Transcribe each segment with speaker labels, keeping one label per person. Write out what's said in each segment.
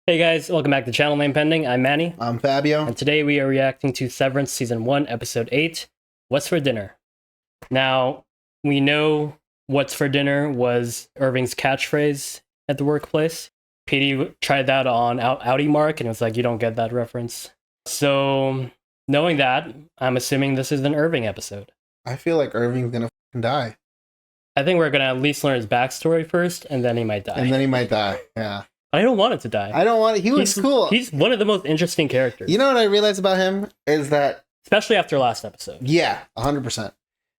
Speaker 1: Hey guys, welcome back to Channel Name Pending. I'm Manny,
Speaker 2: I'm Fabio.
Speaker 1: and today we are reacting to Severance Season 1, Episode 8, What's for Dinner? Now, we know What's for Dinner was Irving's catchphrase at the workplace. Petey tried that on Audi Mark, and it was like, you don't get that reference. So, knowing that, I'm assuming this is an Irving episode.
Speaker 2: I feel like Irving's gonna fucking die.
Speaker 1: I think we're gonna at least learn his backstory first, and then he might die.
Speaker 2: And then he might die, yeah.
Speaker 1: I don't want it to die.
Speaker 2: I don't want it. He was cool.
Speaker 1: He's one of the most interesting characters.
Speaker 2: You know what I realized about him? Is that...
Speaker 1: Especially after last episode.
Speaker 2: Yeah, 100%.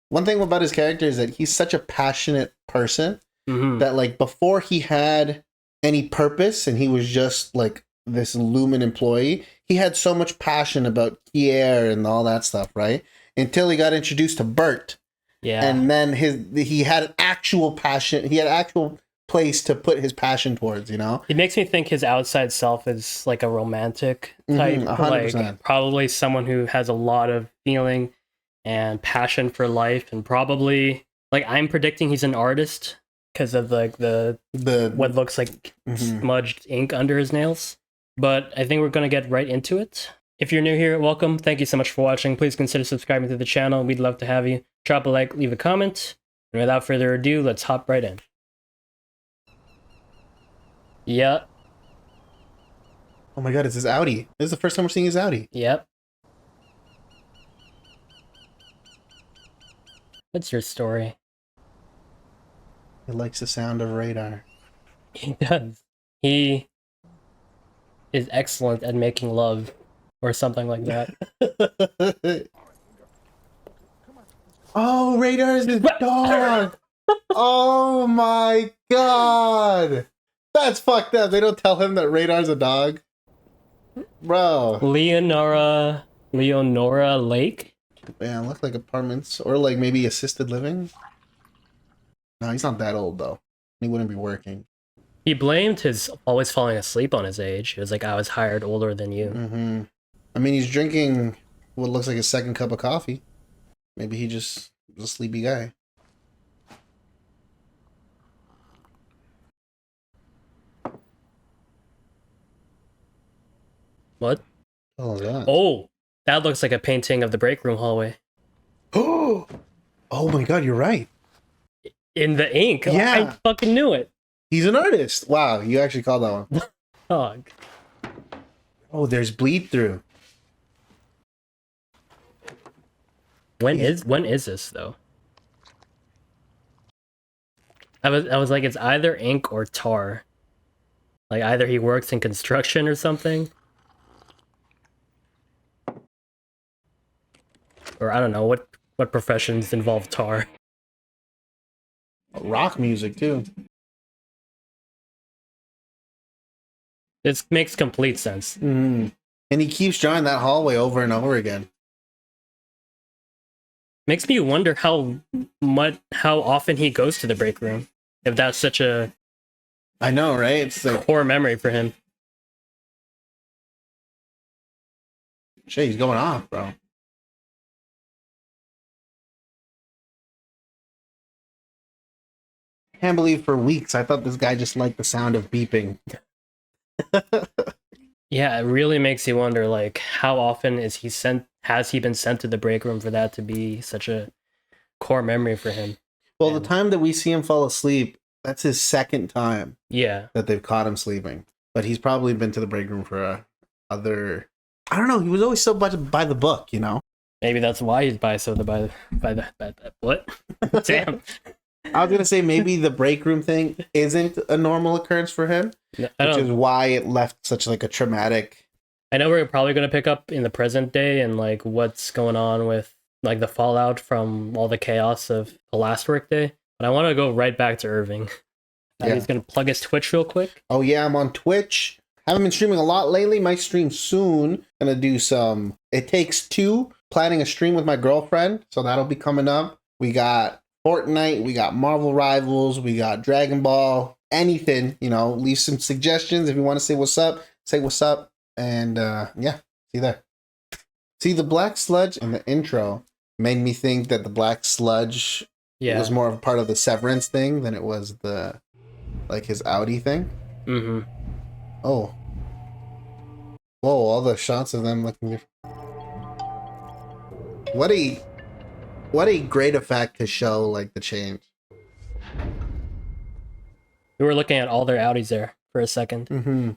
Speaker 2: One thing about his character is that he's such a passionate person that, like, before he had any purpose and he was just, like, this Lumen employee, he had so much passion about Kier and all that stuff, right? Until he got introduced to Bert.
Speaker 1: Yeah.
Speaker 2: And then he had an actual passion. He had actual place to put his passion towards, you know?
Speaker 1: It makes me think his outside self is like a romantic type.
Speaker 2: 100%.
Speaker 1: Like probably someone who has a lot of feeling and passion for life, and probably like I'm predicting he's an artist because of like the what looks like smudged ink under his nails. But I think we're gonna get right into it. If you're new here, welcome. Thank you so much for watching. Please consider subscribing to the channel. We'd love to have you. Drop a like, leave a comment. And without further ado, let's hop right in. Yeah.
Speaker 2: Oh my god, it's his Audi. This is the first time we're seeing his Audi.
Speaker 1: Yep. What's your story?
Speaker 2: He likes the sound of radar.
Speaker 1: He does. He is excellent at making love, or something like that.
Speaker 2: Oh, radar is his dog! Oh my god! That's fucked up. They don't tell him that Radar's a dog. Bro.
Speaker 1: Leonora Lake?
Speaker 2: Yeah, look like apartments. Or like maybe assisted living. No, he's not that old though. He wouldn't be working.
Speaker 1: He blamed his always falling asleep on his age. He was like, I was hired older than you.
Speaker 2: I mean, he's drinking what looks like a second cup of coffee. Maybe he just was a sleepy guy.
Speaker 1: What?
Speaker 2: Oh, that.
Speaker 1: Oh, that looks like a painting of the break room hallway.
Speaker 2: Oh my god, you're right.
Speaker 1: In the ink?
Speaker 2: Yeah.
Speaker 1: I fucking knew it.
Speaker 2: He's an artist. Wow, you actually called that one.
Speaker 1: Dog.
Speaker 2: Oh, there's bleed through.
Speaker 1: When is this though? I was like, it's either ink or tar. Like either he works in construction or something. Or I don't know, what professions involve tar.
Speaker 2: Rock music too.
Speaker 1: This makes complete sense.
Speaker 2: And he keeps drawing that hallway over and over again.
Speaker 1: Makes me wonder how often he goes to the break room. If that's such a
Speaker 2: I know, right? It's like
Speaker 1: core memory for him.
Speaker 2: shit, he's going off, bro. Can't believe for weeks I thought this guy just liked the sound of beeping.
Speaker 1: Yeah, it really makes you wonder, like, how often has he been sent to the break room for that to be such a core memory for him?
Speaker 2: Well, the time that we see him fall asleep, that's his second time.
Speaker 1: Yeah.
Speaker 2: That they've caught him sleeping. But he's probably been to the break room for other... I don't know, he was always so by the book, you know?
Speaker 1: Maybe that's why he's by the what? Damn.
Speaker 2: I was gonna say maybe the break room thing isn't a normal occurrence for him, which is why it left such like a traumatic.
Speaker 1: I know we're probably gonna pick up in the present day and like what's going on with like the fallout from all the chaos of the last work day, but I want to go right back to Irving.
Speaker 2: Yeah.
Speaker 1: He's gonna plug his Twitch real quick.
Speaker 2: Oh yeah, I'm on Twitch. Haven't been streaming a lot lately. Might stream soon. Gonna do some It Takes Two. Planning a stream with my girlfriend, so that'll be coming up. We got Fortnite, we got Marvel Rivals, we got Dragon Ball, anything, you know, leave some suggestions if you want to say what's up, and yeah, see you there. See, the black sludge in the intro made me think that the black sludge was more of a part of the Severance thing than it was the, like, his Audi thing. Oh, Whoa, all the shots of them looking different. What a great effect to show like the change.
Speaker 1: We were looking at all their Audis there for a second.
Speaker 2: Mm-hmm.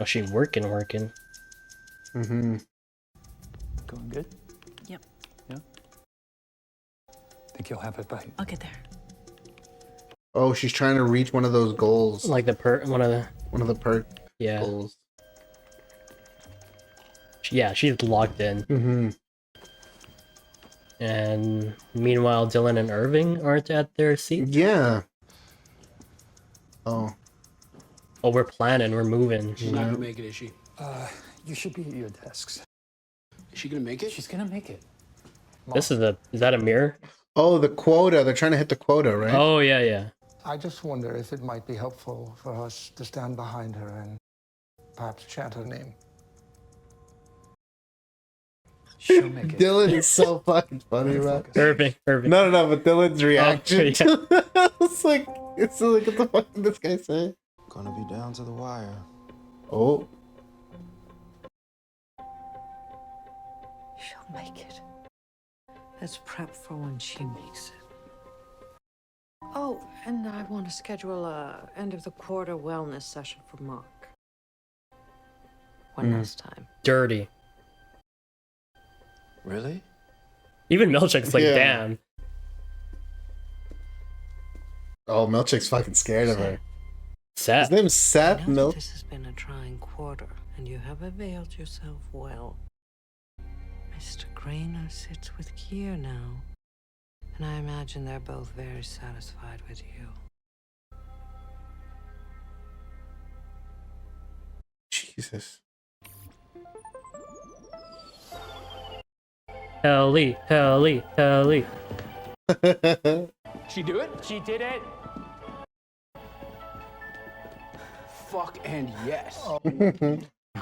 Speaker 1: Oh, she working.
Speaker 2: Mm-hmm.
Speaker 3: Going good?
Speaker 4: Yep.
Speaker 3: Yeah? Think you'll have it by...
Speaker 4: I'll get there.
Speaker 2: Oh, she's trying to reach one of those goals.
Speaker 1: Like the one of the
Speaker 2: perk
Speaker 1: yeah.
Speaker 2: goals.
Speaker 1: Yeah, she's locked in.
Speaker 2: Mm-hmm.
Speaker 1: And meanwhile, Dylan and Irving aren't at their seat.
Speaker 2: Yeah. Oh.
Speaker 1: Oh, we're planning. We're moving.
Speaker 5: She's not gonna make it, is she?
Speaker 3: You should be at your desks.
Speaker 5: Is she gonna make it?
Speaker 3: She's gonna make it.
Speaker 1: This is that a mirror?
Speaker 2: Oh, the quota. They're trying to hit the quota, right?
Speaker 1: Oh, yeah.
Speaker 6: I just wonder if it might be helpful for us to stand behind her and perhaps chant her name.
Speaker 3: She'll make it.
Speaker 2: Dylan is so fucking funny, man.
Speaker 1: Irving.
Speaker 2: No, but Dylan's reaction.
Speaker 1: Oh, yeah.
Speaker 2: it's like what the fuck did this guy say?
Speaker 7: Gonna be down to the wire.
Speaker 2: Oh.
Speaker 8: She'll make it. Let's prep for when she makes it. Oh, and I want to schedule a end of the quarter wellness session for Mark. One last time.
Speaker 1: Dirty.
Speaker 7: Really?
Speaker 1: Even Milchick's like,
Speaker 2: Yeah.
Speaker 1: damn.
Speaker 2: Oh, Milchick's fucking scared of her.
Speaker 1: Seth.
Speaker 2: His name's Seth
Speaker 8: I know that
Speaker 2: Milch.
Speaker 8: this has been a trying quarter, and you have availed yourself well. Mr. Grainer sits with Kier now, and I imagine they're both very satisfied with you.
Speaker 2: Jesus.
Speaker 1: Helly.
Speaker 5: She do it?
Speaker 3: She did it!
Speaker 5: Fuck and yes.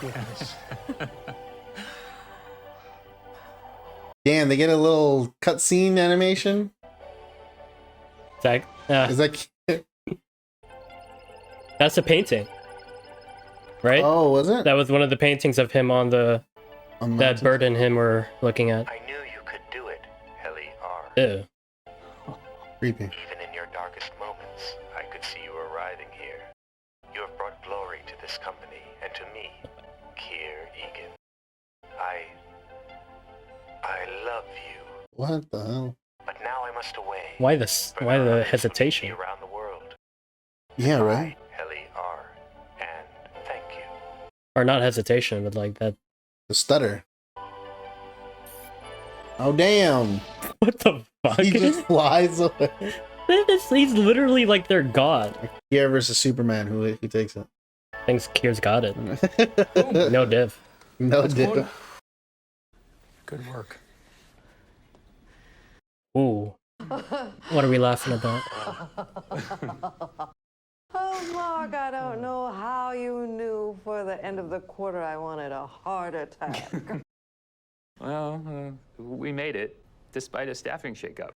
Speaker 6: Yes.
Speaker 2: Damn, they get a little cutscene animation.
Speaker 1: Zach,
Speaker 2: Is that?
Speaker 1: that's a painting, right?
Speaker 2: Oh, was it?
Speaker 1: That was one of the paintings of him on the
Speaker 2: On
Speaker 1: that
Speaker 2: mountain?
Speaker 1: Bert and him were looking at.
Speaker 9: I knew you could do it, Helly R.
Speaker 1: Ew.
Speaker 2: Creepy.
Speaker 9: Even in your darkest moments, I could see you arriving here. You have brought glory to this company and to me, Kier Egan. I love you,
Speaker 2: What the hell?
Speaker 9: but now I must away.
Speaker 1: Why this?
Speaker 9: For
Speaker 1: Why
Speaker 9: there
Speaker 1: the
Speaker 9: are others who need
Speaker 1: hesitation?
Speaker 9: me around the world.
Speaker 2: Yeah, right.
Speaker 9: Helly R. And thank you.
Speaker 1: Or not hesitation, but like that.
Speaker 2: The stutter. Oh damn!
Speaker 1: What the fuck?
Speaker 2: He just flies away.
Speaker 1: He's literally like their god.
Speaker 2: Kier versus Superman. Who takes it?
Speaker 1: Thinks Kier's got it. No div.
Speaker 2: No diff.
Speaker 3: Good work.
Speaker 1: Ooh. What are we laughing about?
Speaker 8: Oh, Mark, I don't know how you knew for the end of the quarter I wanted a heart attack.
Speaker 3: Well, we made it, despite a staffing shakeup.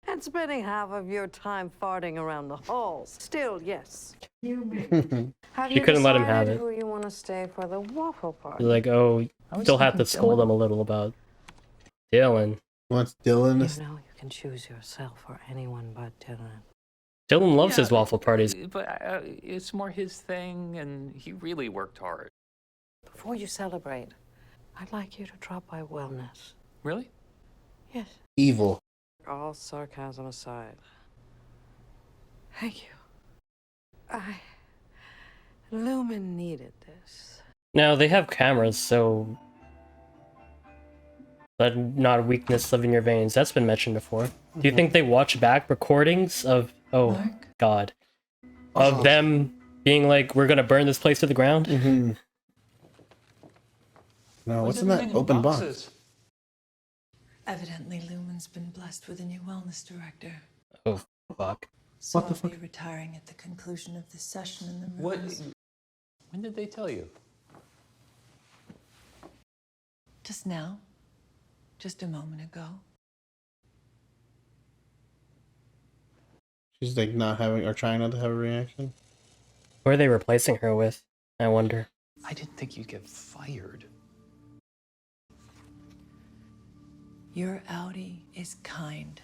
Speaker 8: And spending half of your time farting around the halls. Still, yes. Have
Speaker 1: She couldn't let him have
Speaker 8: decided
Speaker 1: it.
Speaker 8: Who you want to stay for the waffle party?
Speaker 1: Like, oh,
Speaker 3: I was
Speaker 1: still have to
Speaker 3: thinking
Speaker 1: scold
Speaker 3: Dylan.
Speaker 1: him a little about Dylan.
Speaker 2: Wants Dylan?
Speaker 8: You know you can choose yourself or anyone but Dylan.
Speaker 1: Dylan loves his
Speaker 3: Yeah,
Speaker 1: waffle parties.
Speaker 3: But it's more his thing, and he really worked hard.
Speaker 8: Before you celebrate, I'd like you to drop by wellness.
Speaker 3: Really?
Speaker 8: Yes.
Speaker 2: Evil.
Speaker 8: All sarcasm aside. Thank you. Lumen needed this.
Speaker 1: Now they have cameras, so that not a weakness living in your veins. That's been mentioned before. Do you think they watch back recordings of God of them being like, we're gonna burn this place to the ground?
Speaker 2: Mm-hmm. No, what's in that open box?
Speaker 4: Evidently, Lumen's been blessed with a new wellness director.
Speaker 1: Oh fuck!
Speaker 4: So
Speaker 2: What the
Speaker 4: I'll be retiring at the conclusion of this session in the
Speaker 3: What?
Speaker 4: rooms.
Speaker 3: When did they tell you?
Speaker 4: Just now. Just a moment ago.
Speaker 2: She's like not having or trying not to have a reaction.
Speaker 1: Who are they replacing her with? I wonder.
Speaker 10: I didn't think you'd get fired.
Speaker 4: Your Audi is kind,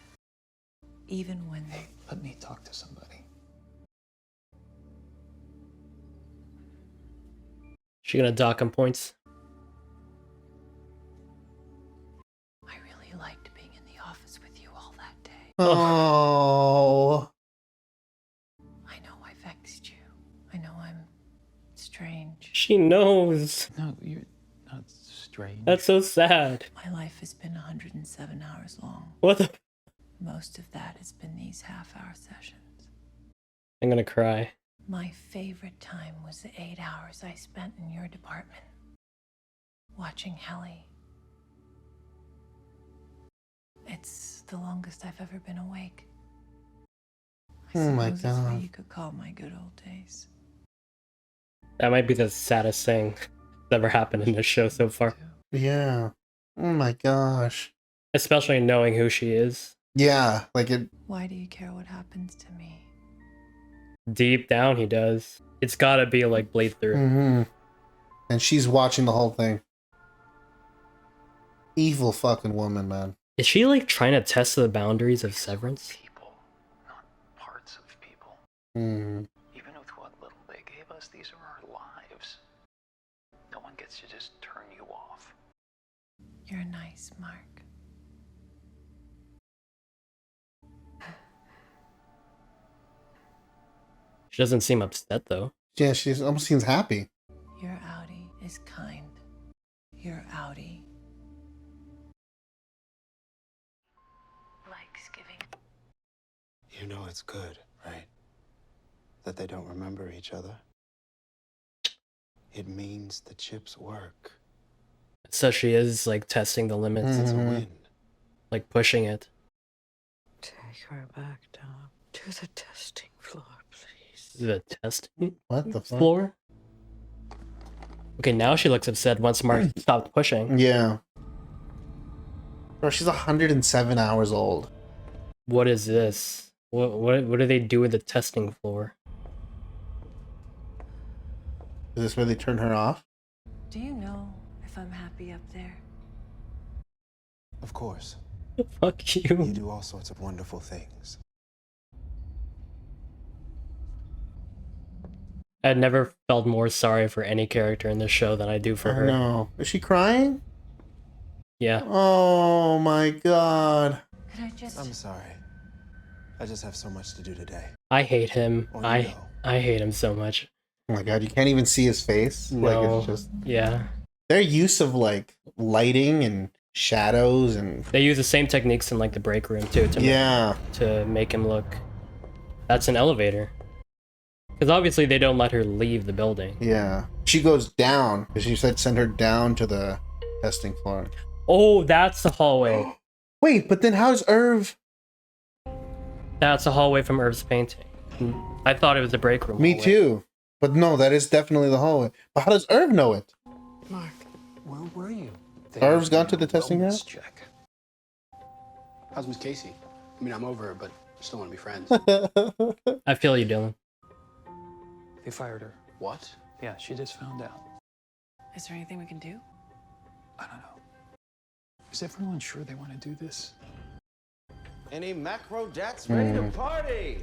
Speaker 4: even when
Speaker 10: Hey, let me talk to somebody.
Speaker 1: She gonna dock him points?
Speaker 4: I really liked being in the office with you all that day.
Speaker 2: Oh.
Speaker 4: I know I vexed you. I know I'm strange.
Speaker 1: She knows.
Speaker 10: No, you're not strange.
Speaker 1: That's so sad.
Speaker 4: My life has been 107 hours long.
Speaker 1: What the?
Speaker 4: Most of that has been these half-hour sessions.
Speaker 1: I'm gonna cry.
Speaker 4: My favorite time was the 8 hours I spent in your department, watching Helly. It's the longest I've ever been awake. I
Speaker 2: Oh my
Speaker 4: suppose it's what
Speaker 2: God.
Speaker 4: you could call my good old days.
Speaker 1: That might be the saddest thing that's ever happened in this show so far.
Speaker 2: Yeah. Oh my gosh.
Speaker 1: Especially knowing who she is.
Speaker 2: Yeah, like it.
Speaker 4: Why do you care what happens to me?
Speaker 1: Deep down, he does. It's gotta be like bleed through.
Speaker 2: Mm-hmm. And she's watching the whole thing. Evil fucking woman, man.
Speaker 1: Is she like trying to test the boundaries of Severance?
Speaker 10: People, not parts of people.
Speaker 2: Mm.
Speaker 10: Even with what little they gave us, these are our lives. No one gets to just turn you off.
Speaker 4: You're nice, Mark.
Speaker 1: She doesn't seem upset though.
Speaker 2: Yeah, she almost seems happy.
Speaker 4: Your Audi is kind. Your Audi likes giving.
Speaker 7: You know it's good, right? That they don't remember each other. It means the chips work.
Speaker 1: So she is like testing the limits.
Speaker 7: It's a win.
Speaker 1: Like pushing it.
Speaker 8: Take her back down to the testing floor, please.
Speaker 1: The testing
Speaker 2: What the fuck?
Speaker 1: floor? Okay, now she looks upset once Mark stopped pushing.
Speaker 2: Yeah. Bro, she's 107 hours old.
Speaker 1: What is this? What do they do with the testing floor?
Speaker 2: Is this where they turn her off?
Speaker 4: Do you know if I'm happy up there?
Speaker 7: Of course.
Speaker 1: Fuck
Speaker 7: You
Speaker 1: you.
Speaker 7: do all sorts of wonderful things.
Speaker 1: I'd never felt more sorry for any character in this show than I do for her.
Speaker 2: No. Is she crying?
Speaker 1: Yeah.
Speaker 2: Oh my God.
Speaker 4: Could I just...
Speaker 7: I'm sorry. I just have so much to do today.
Speaker 1: I hate him.
Speaker 7: Oh, you
Speaker 1: I
Speaker 7: know.
Speaker 1: hate him so much.
Speaker 2: Oh my God, you can't even see his face.
Speaker 1: No.
Speaker 2: Like it's just
Speaker 1: Yeah.
Speaker 2: their use of like lighting and shadows and
Speaker 1: They use the same techniques in like the break room too to make him look. That's an elevator. Because obviously they don't let her leave the building.
Speaker 2: Yeah. She goes down because you said send her down to the testing floor.
Speaker 1: Oh, that's the hallway.
Speaker 2: Wait, but then how's Irv?
Speaker 1: That's the hallway from Irv's painting. I thought it was the break room.
Speaker 2: Me
Speaker 1: hallway.
Speaker 2: too. But no, that is definitely the hallway. But how does Irv know it?
Speaker 8: Mark.
Speaker 10: Where were you?
Speaker 2: Irv's gone to the testing
Speaker 10: wellness
Speaker 2: house?
Speaker 10: check.
Speaker 5: How's Miss Casey? I mean, I'm over her, but I still want to be friends.
Speaker 1: I feel you, Dylan.
Speaker 10: They fired her.
Speaker 5: What?
Speaker 10: Yeah, she just found out.
Speaker 4: Is there anything we can do?
Speaker 10: I don't know. Is everyone sure they want to do this?
Speaker 7: Any macro jacks ready to party?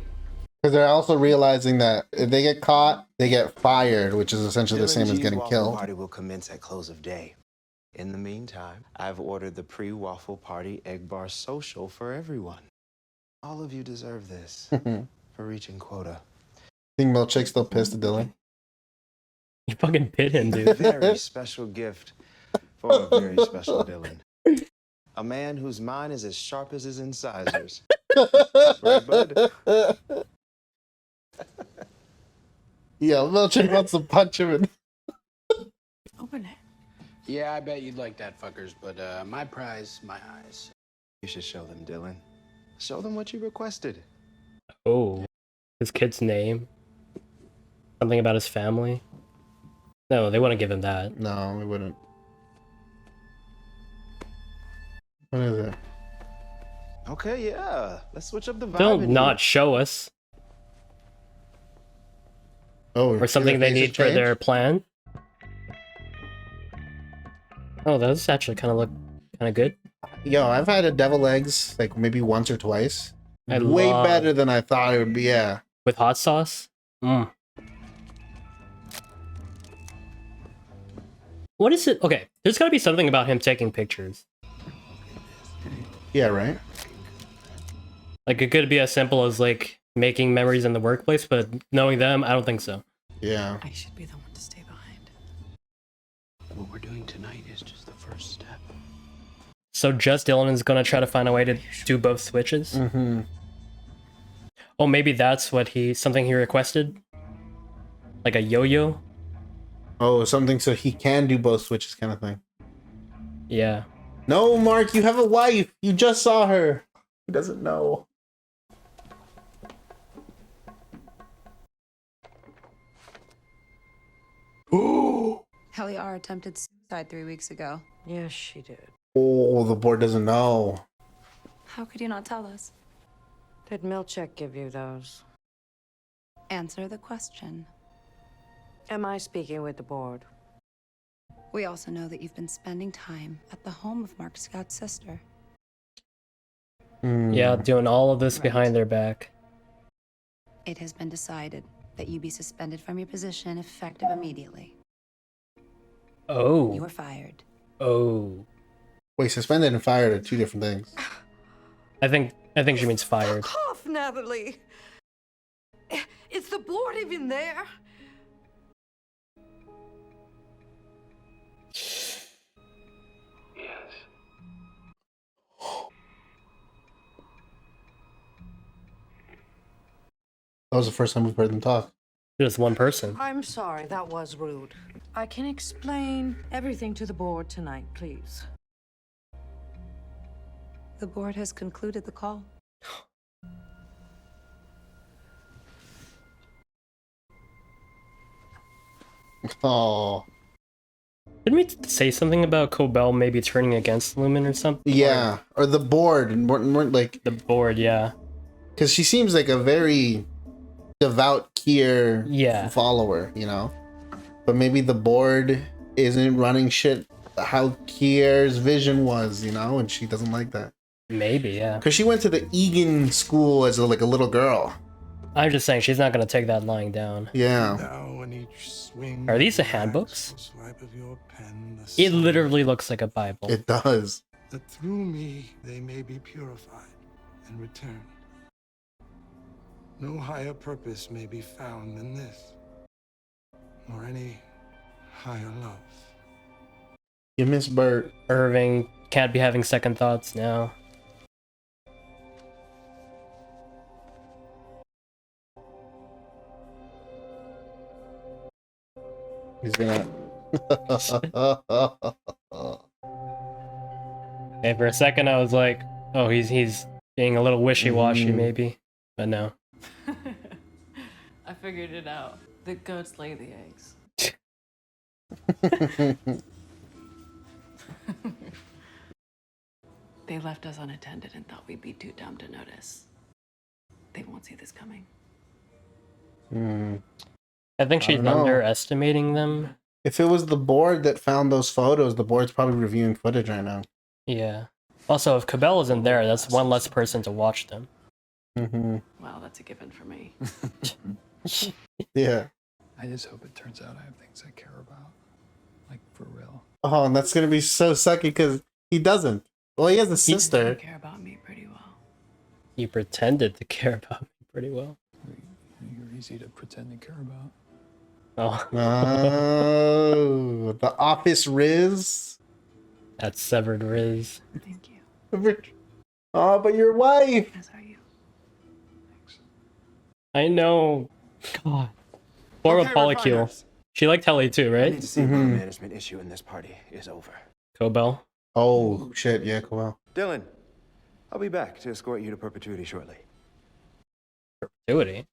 Speaker 2: Because they're also realizing that if they get caught, they get fired, which is essentially the
Speaker 7: Dylan
Speaker 2: same as
Speaker 7: G's
Speaker 2: getting
Speaker 7: waffle
Speaker 2: killed.
Speaker 7: party will commence at close of day. In the meantime, I've ordered the pre-waffle party egg bar social for everyone. All of you deserve this for reaching quota.
Speaker 2: Think Milkshake still pissed at Dylan?
Speaker 1: You fucking bit him,
Speaker 7: A
Speaker 1: dude.
Speaker 7: very special gift for a very special Dylan. A man whose mind is as sharp as his incisors. Right, bud?
Speaker 2: Yeah, Milkshake wants to punch him.
Speaker 4: Open it.
Speaker 5: Yeah, I bet you'd like that, fuckers. But my prize, my eyes.
Speaker 7: You should show them, Dylan. Show them what you requested.
Speaker 1: Oh, his kid's name. Something about his family. No, they wouldn't give him that.
Speaker 2: No, we wouldn't. What is it?
Speaker 7: Okay, yeah. Let's switch up the vibe.
Speaker 1: Don't
Speaker 7: in
Speaker 1: not show us.
Speaker 2: Oh,
Speaker 1: or something they need for their plan. Oh, those actually kind of look kind of good.
Speaker 2: Yo, I've had a devil eggs like maybe once or twice.
Speaker 1: I
Speaker 2: Way
Speaker 1: love-
Speaker 2: better than I thought it would be. Yeah.
Speaker 1: With hot sauce. Mm. What is it? Okay, there's got to be something about him taking pictures.
Speaker 2: Yeah, right.
Speaker 1: Like, it could be as simple as like making memories in the workplace, but knowing them, I don't think so.
Speaker 2: Yeah.
Speaker 8: I should be the one to stay behind.
Speaker 5: What we're doing tonight is just the first step.
Speaker 1: So just Dylan is gonna try to find a way to do both switches.
Speaker 2: Mm-hmm.
Speaker 1: Oh, maybe that's what something he requested, like a yo-yo.
Speaker 2: Oh, something so he can do both switches, kind of thing.
Speaker 1: Yeah.
Speaker 2: No, Mark, you have a wife. You just saw her. He doesn't know.
Speaker 11: Helly R attempted suicide 3 weeks ago.
Speaker 8: Yes, she did.
Speaker 2: Oh, the board doesn't know.
Speaker 11: How could you not tell us?
Speaker 8: Did Milchek give you those?
Speaker 11: Answer the question.
Speaker 8: Am I speaking with the board?
Speaker 11: We also know that you've been spending time at the home of Mark Scott's sister.
Speaker 1: Yeah, doing all of this
Speaker 11: Right.
Speaker 1: behind their back.
Speaker 11: It has been decided that you be suspended from your position effective immediately.
Speaker 1: Oh.
Speaker 11: You are fired.
Speaker 1: Oh.
Speaker 2: Wait, suspended and fired are two different things.
Speaker 1: I think she means fired.
Speaker 8: Cough, Natalie! Is the board even there?
Speaker 9: Yes.
Speaker 2: That was the first time we've heard them talk.
Speaker 1: Just one person.
Speaker 8: I'm sorry, that was rude. I can explain everything to the board tonight, please.
Speaker 11: The board has concluded the call.
Speaker 2: Oh.
Speaker 1: Didn't we say something about Cobell maybe turning against Lumen or something?
Speaker 2: Yeah, or the board, and more like
Speaker 1: the board, yeah.
Speaker 2: Because she seems like a very devout Kier
Speaker 1: follower,
Speaker 2: you know. But maybe the board isn't running shit how Kier's vision was, you know, and she doesn't like that.
Speaker 1: Maybe, yeah.
Speaker 2: Because she went to the Egan school as like a little girl.
Speaker 1: I'm just saying she's not gonna take that lying down.
Speaker 2: Yeah.
Speaker 6: Now in each swing
Speaker 1: Are these the handbooks? It literally looks like a Bible.
Speaker 2: It does.
Speaker 6: That through me they may be purified and returned. No higher purpose may be found than this, nor any higher love.
Speaker 2: You miss Bert.
Speaker 1: Irving can't be having second thoughts now.
Speaker 2: He's gonna.
Speaker 1: And for a second I was like, oh, he's being a little wishy-washy maybe. But no.
Speaker 12: I figured it out. The goats lay the eggs. They left us unattended and thought we'd be too dumb to notice. They won't see this coming.
Speaker 1: I think she's
Speaker 2: don't know.
Speaker 1: underestimating them.
Speaker 2: If it was the board that found those photos, the board's probably reviewing footage right now.
Speaker 1: Yeah. Also, if Cabell isn't there, that's one less person to watch them.
Speaker 12: Well, that's a given for me.
Speaker 2: Yeah.
Speaker 5: I just hope it turns out I have things I care about. Like, for real.
Speaker 2: Oh, and that's gonna be so sucky because he doesn't. Well, he has a sister.
Speaker 12: You care about me pretty well.
Speaker 1: You pretended to care about me pretty well.
Speaker 5: You're easy to pretend to care about.
Speaker 1: Oh.
Speaker 2: Oh, the office Riz.
Speaker 1: That's severed Riz.
Speaker 12: Thank you.
Speaker 2: Oh, but your wife.
Speaker 12: As are you.
Speaker 1: I know. God. Poor
Speaker 7: Okay,
Speaker 1: Polycule.
Speaker 7: refiners.
Speaker 1: She liked Helly too,
Speaker 7: I
Speaker 1: right?
Speaker 7: need to see if our management issue in this party is over.
Speaker 1: Cobell.
Speaker 2: Oh shit! Yeah, cool.
Speaker 7: Dylan, I'll be back to escort you to perpetuity shortly.
Speaker 1: Perpetuity.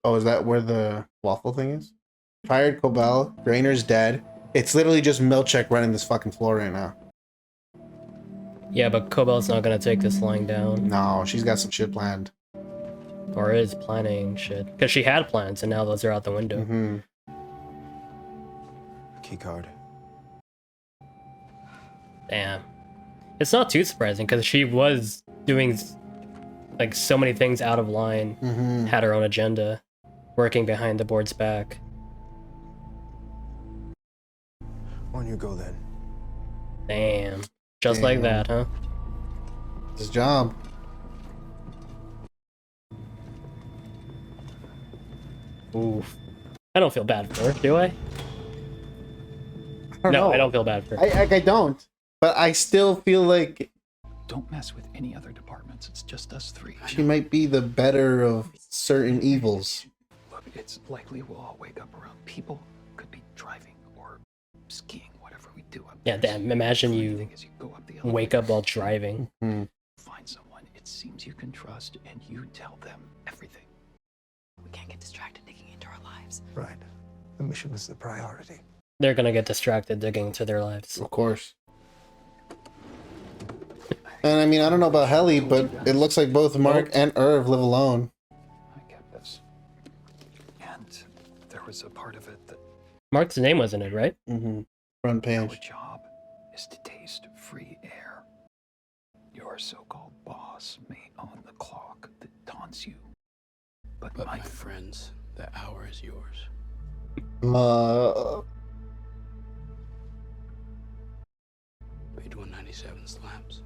Speaker 2: Oh, is that where the waffle thing is? Fired Cobell. Grainer's dead. It's literally just Milchek running this fucking floor right now.
Speaker 1: Yeah, but Cobell's not gonna take this lying down.
Speaker 2: No, she's got some shit planned.
Speaker 1: Or is planning shit. Because she had plans and now those are out the window.
Speaker 7: key card.
Speaker 1: Damn. It's not too surprising because she was doing like so many things out of line, had her own agenda, working behind the board's back.
Speaker 7: On you go then.
Speaker 1: Damn. Just like that, huh?
Speaker 2: His job.
Speaker 1: Oof. I don't feel bad for her, do I?
Speaker 2: I
Speaker 1: don't feel bad for her.
Speaker 2: I don't. But I still feel like
Speaker 10: Don't mess with any other departments. It's just us three.
Speaker 2: she might be the better of certain evils.
Speaker 10: Look, it's likely we'll all wake up around people. Could be driving or skiing, whatever we do up
Speaker 1: Yeah,
Speaker 10: there.
Speaker 1: damn. Imagine you
Speaker 10: Go up the
Speaker 1: wake up while driving.
Speaker 10: Find someone it seems you can trust, and you tell them everything.
Speaker 12: We can't get distracted digging into our lives.
Speaker 6: Right. The mission is the priority.
Speaker 1: They're gonna get distracted digging into their lives.
Speaker 2: Of course. And I mean, I don't know about Helly, but it looks like both Mark and Irv live alone.
Speaker 10: I get this. And there was a part of it that
Speaker 1: Mark's name was in it, right?
Speaker 2: Front
Speaker 10: our
Speaker 2: page.
Speaker 10: job is to taste free air. Your so-called boss may own the clock that taunts you. But my
Speaker 5: friends, the hour is yours. Page 197 slaps.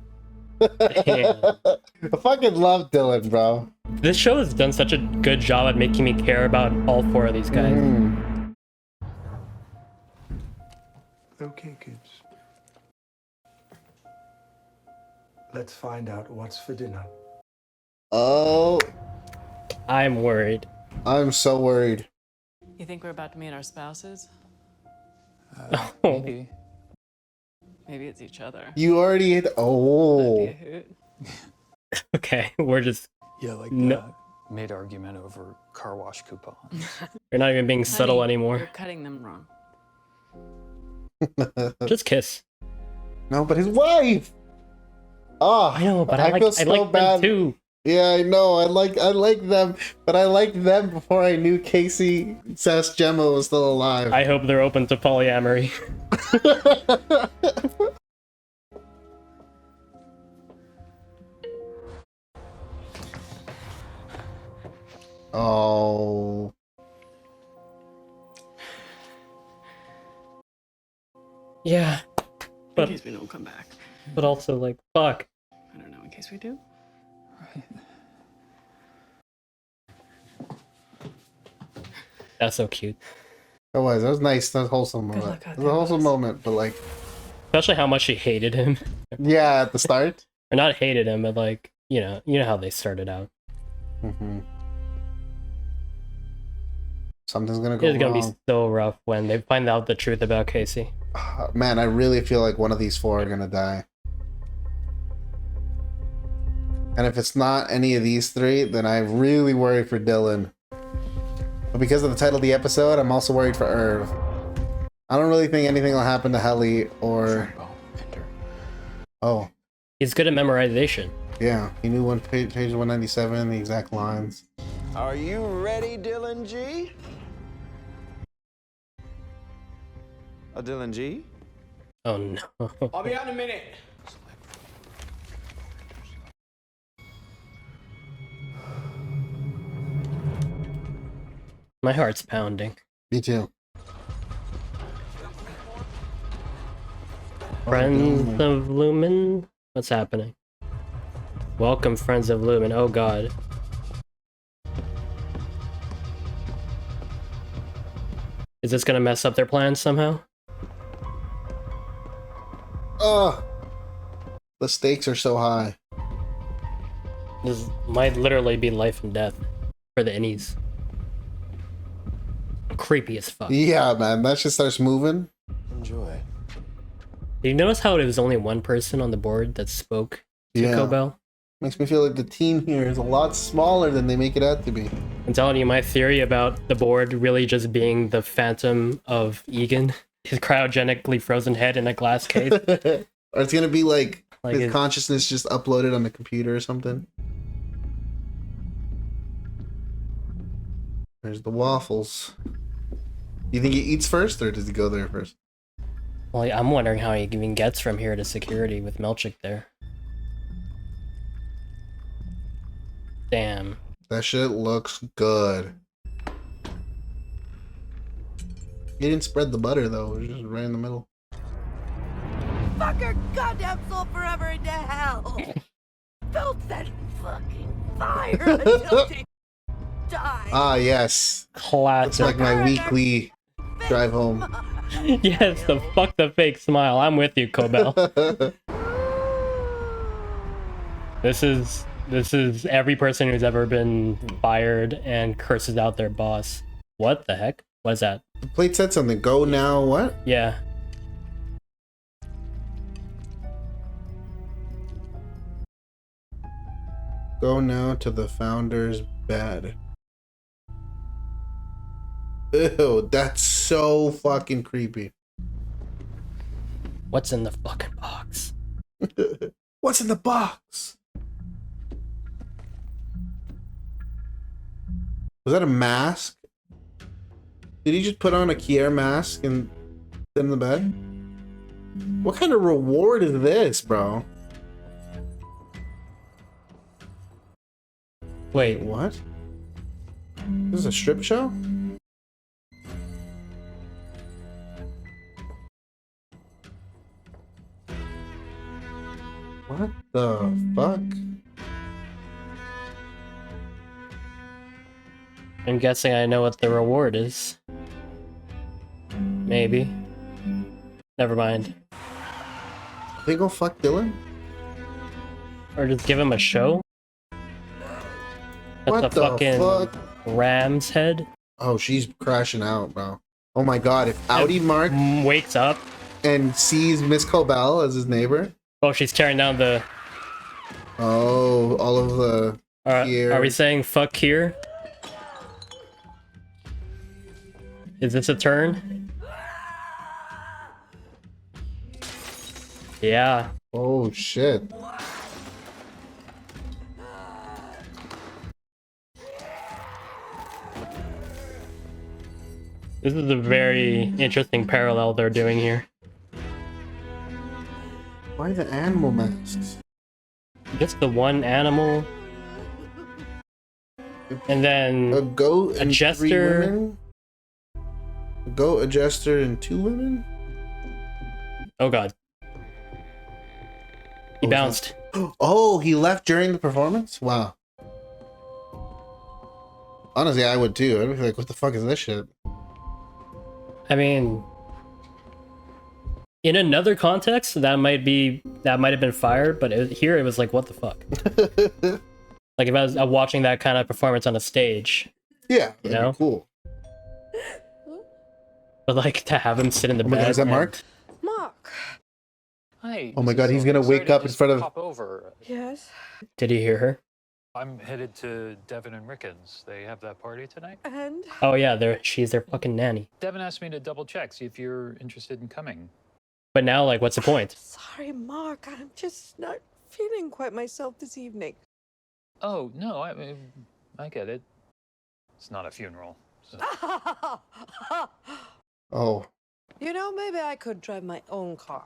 Speaker 2: I fucking love Dylan, bro.
Speaker 1: This show has done such a good job at making me care about all four of these guys.
Speaker 6: Okay, kids. Let's find out what's for dinner.
Speaker 2: Oh,
Speaker 1: I'm worried.
Speaker 2: I'm so worried.
Speaker 12: You think we're about to meet our spouses?
Speaker 10: maybe.
Speaker 12: Maybe it's each other.
Speaker 2: You already hit. Oh.
Speaker 12: That'd be a hoot.
Speaker 1: Okay, we're just...
Speaker 10: Yeah, like made argument over car wash coupons.
Speaker 1: You're not even being subtle
Speaker 12: Honey,
Speaker 1: anymore.
Speaker 12: You're cutting them wrong.
Speaker 1: Just kiss.
Speaker 2: No, but his wife. Oh,
Speaker 1: I know, but I
Speaker 2: feel
Speaker 1: like them
Speaker 2: bad.
Speaker 1: too.
Speaker 2: Yeah, I know. I like them, but I liked them before I knew Casey Sass Gemma was still alive.
Speaker 1: I hope they're open to polyamory.
Speaker 2: Oh.
Speaker 1: Yeah. But,
Speaker 12: in case we don't come back.
Speaker 1: but also, like, fuck.
Speaker 12: I don't know, in case we do.
Speaker 1: That's so cute.
Speaker 2: That was nice. That was wholesome moment. It was a wholesome moment, but like,
Speaker 1: Especially how much she hated him.
Speaker 2: yeah, at the start.
Speaker 1: Or not hated him, but like, you know how they started out.
Speaker 2: Something's gonna go
Speaker 1: It's gonna
Speaker 2: wrong.
Speaker 1: be so rough when they find out the truth about Casey.
Speaker 2: Man, I really feel like one of these four are gonna die. And if it's not any of these three, then I really worry for Dylan. But because of the title of the episode, I'm also worried for Irv. I don't really think anything will happen to Helly or... Oh.
Speaker 1: He's good at memorization.
Speaker 2: Yeah, he knew page 197, the exact lines.
Speaker 7: Are you ready, Dylan G? Dylan G?
Speaker 1: Oh no.
Speaker 5: I'll be out in a minute.
Speaker 1: My heart's pounding.
Speaker 2: Me too.
Speaker 1: Friends of Lumen? What's happening? Welcome, Friends of Lumen. Oh god. Is this gonna mess up their plans somehow?
Speaker 2: Ugh. The stakes are so high.
Speaker 1: This might literally be life and death for the innies. Creepy as fuck.
Speaker 2: Yeah, man, that shit starts moving.
Speaker 7: Enjoy.
Speaker 1: Did you notice how it was only one person on the board that spoke to
Speaker 2: Yeah.
Speaker 1: Cobell?
Speaker 2: Makes me feel like the team here is a lot smaller than they make it out to be.
Speaker 1: I'm telling you my theory about the board really just being the phantom of Egan. His cryogenically frozen head in a glass case.
Speaker 2: Or it's gonna be like his
Speaker 1: his
Speaker 2: consciousness just uploaded on the computer or something. There's the waffles. You think he eats first, or does he go there first?
Speaker 1: Well, I'm wondering how he even gets from here to security with Melchick there. Damn.
Speaker 2: That shit looks good. He didn't spread the butter though, it was just right in the middle.
Speaker 13: Fuck her goddamn soul forever into hell. Don't set fucking fire until she dies.
Speaker 2: Ah, yes.
Speaker 1: Classic.
Speaker 2: It's like my weekly drive home.
Speaker 1: Yes, the fuck the fake smile. I'm with you, Cobell. This is every person who's ever been fired and curses out their boss. What the heck? What is that?
Speaker 2: The plate said something. Go now, what?
Speaker 1: Yeah.
Speaker 2: Go now to the founder's bed. Ew, that's so fucking creepy.
Speaker 1: What's in the fucking box?
Speaker 2: What's in the box? Was that a mask? Did he just put on a Kier mask and sit in the bed? What kind of reward is this, bro?
Speaker 1: Wait,
Speaker 2: what? This is a strip show? What the fuck?
Speaker 1: I'm guessing I know what the reward is. Maybe. Never mind.
Speaker 2: They go fuck Dylan?
Speaker 1: Or just give him a show? That's
Speaker 2: What
Speaker 1: a
Speaker 2: the
Speaker 1: fucking
Speaker 2: fuck?
Speaker 1: ram's head.
Speaker 2: Oh, she's crashing out, bro. Oh my god, if Audi Mark
Speaker 1: wakes up
Speaker 2: and sees Miss Cobell as his neighbor.
Speaker 1: Oh, she's tearing down the...
Speaker 2: Oh, all of the...
Speaker 1: Are we saying fuck here? Is this a turn? Yeah.
Speaker 2: Oh, shit.
Speaker 1: This is a very interesting parallel they're doing here.
Speaker 2: Why the animal masks?
Speaker 1: Just the one animal. And then
Speaker 2: a goat and
Speaker 1: jester.
Speaker 2: 3 women? A goat, a jester, and 2 women?
Speaker 1: Oh god. He bounced.
Speaker 2: Oh, he left during the performance? Wow. Honestly, I would too. I'd be like, what the fuck is this shit?
Speaker 1: I mean, in another context, that might have been fired, but here it was like, what the fuck? Like if I was watching that kind of performance on a stage.
Speaker 2: Yeah,
Speaker 1: you know,
Speaker 2: cool.
Speaker 1: But like to have him sit in the
Speaker 2: Oh my
Speaker 1: bed.
Speaker 2: god, is that
Speaker 1: and-
Speaker 2: Mark?
Speaker 13: Mark.
Speaker 3: Hi.
Speaker 2: Oh my god, he's gonna wake up in front of...
Speaker 3: Pop over.
Speaker 13: Yes.
Speaker 1: Did he hear her?
Speaker 3: I'm headed to Devin and Rickens. They have that party tonight.
Speaker 13: And
Speaker 1: Oh yeah, she's their fucking nanny.
Speaker 3: Devin asked me to double check, see if you're interested in coming.
Speaker 1: But now, like, what's the point?
Speaker 13: sorry, Mark. I'm just not feeling quite myself this evening.
Speaker 3: Oh no, I get it. It's not a funeral. So.
Speaker 2: Oh.
Speaker 13: You know, maybe I could drive my own car.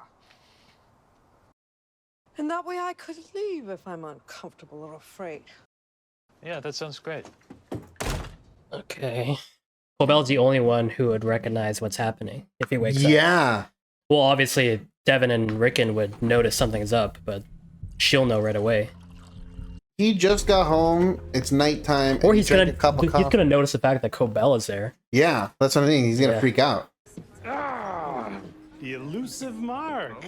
Speaker 13: And that way I could leave if I'm uncomfortable or afraid.
Speaker 3: Yeah, that sounds great.
Speaker 1: Okay. Cobell's the only one who would recognize what's happening if he wakes up.
Speaker 2: Yeah.
Speaker 1: Well, obviously, Devin and Rickon would notice something's up, but she'll know right away.
Speaker 2: He just got home. It's nighttime.
Speaker 1: Or
Speaker 2: and
Speaker 1: he's
Speaker 2: he drank
Speaker 1: gonna
Speaker 2: a cup of
Speaker 1: he's
Speaker 2: coffee.
Speaker 1: gonna notice the fact that Cobell is there.
Speaker 2: Yeah, that's what I mean. He's gonna
Speaker 1: Yeah.
Speaker 2: freak out.
Speaker 14: The elusive Mark.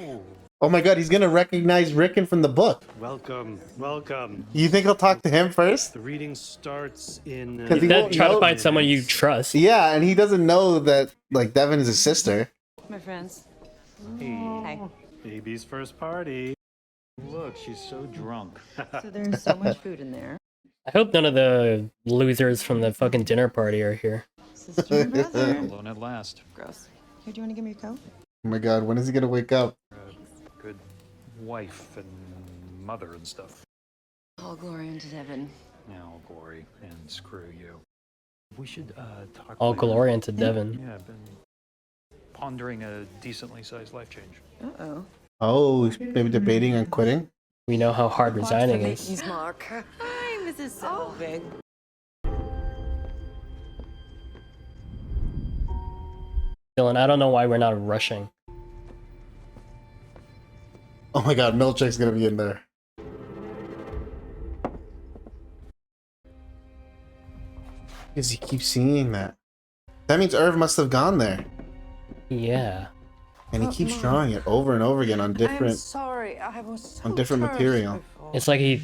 Speaker 2: Oh my god, he's gonna recognize Rickon from the book.
Speaker 14: Welcome, welcome.
Speaker 2: You think he'll talk to him first?
Speaker 14: The reading starts in.
Speaker 2: Because he won't
Speaker 1: Try to
Speaker 2: know.
Speaker 1: find someone you trust.
Speaker 2: Yeah, and he doesn't know that like Devin is his sister.
Speaker 15: My friends.
Speaker 14: Hey. Baby's first party. Look, she's so drunk.
Speaker 15: So there's so much food in there.
Speaker 1: I hope none of the losers from the fucking dinner party are here.
Speaker 15: Sister and brother.
Speaker 3: Alone at last.
Speaker 15: Gross. Here, do you want to give me your coat?
Speaker 2: Oh my god, when is he gonna wake up?
Speaker 3: Good wife and mother and stuff.
Speaker 15: All glory unto Devin.
Speaker 3: Now, glory and screw you. We should talk.
Speaker 1: All
Speaker 3: later.
Speaker 1: glory unto Devin.
Speaker 3: Yeah, I've been pondering a decently sized life change.
Speaker 15: Uh-oh.
Speaker 2: Oh, he's maybe debating on quitting.
Speaker 1: We know how hard resigning is.
Speaker 15: Mark. Hi, Mrs. Selvig.
Speaker 1: Dylan, I don't know why we're not rushing.
Speaker 2: Oh my god, Milchick's gonna be in there. Because he keeps seeing that. That means Irv must have gone there.
Speaker 1: Yeah.
Speaker 2: And he keeps drawing it over and over again on different.
Speaker 8: I'm sorry, I was so
Speaker 2: on different
Speaker 8: cursed
Speaker 2: material.
Speaker 8: before.
Speaker 1: It's like he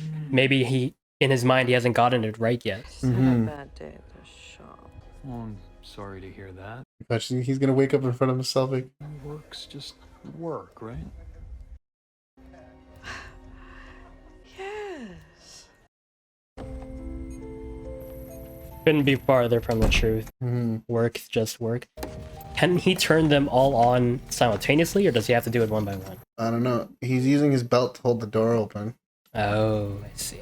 Speaker 1: in his mind he hasn't gotten it right yet.
Speaker 8: Had a bad day at the shop.
Speaker 3: Well, I'm sorry to hear that.
Speaker 2: Gosh, he's gonna wake up in front of himself. Like,
Speaker 3: Work's just work, right?
Speaker 8: Yes.
Speaker 1: Couldn't be farther from the truth. Work's just work. Can he turn them all on simultaneously, or does he have to do it one by one?
Speaker 2: I don't know. He's using his belt to hold the door open.
Speaker 1: Oh, I see.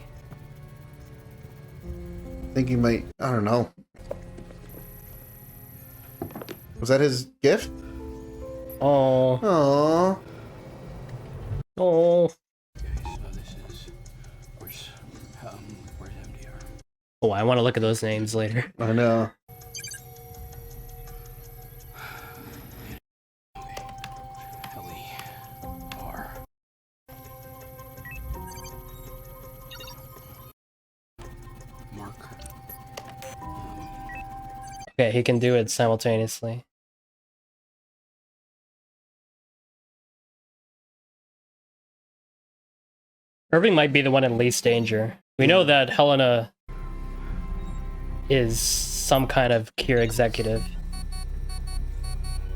Speaker 2: I think he might. I don't know. Was that his gift?
Speaker 1: Oh.
Speaker 2: Aww.
Speaker 1: Oh.
Speaker 5: Okay, so this is where's MDR?
Speaker 1: Oh, I want to look at those names later.
Speaker 2: I know.
Speaker 1: Okay, he can do it simultaneously. Irving might be the one in least danger. We know that Helena is some kind of Kier executive.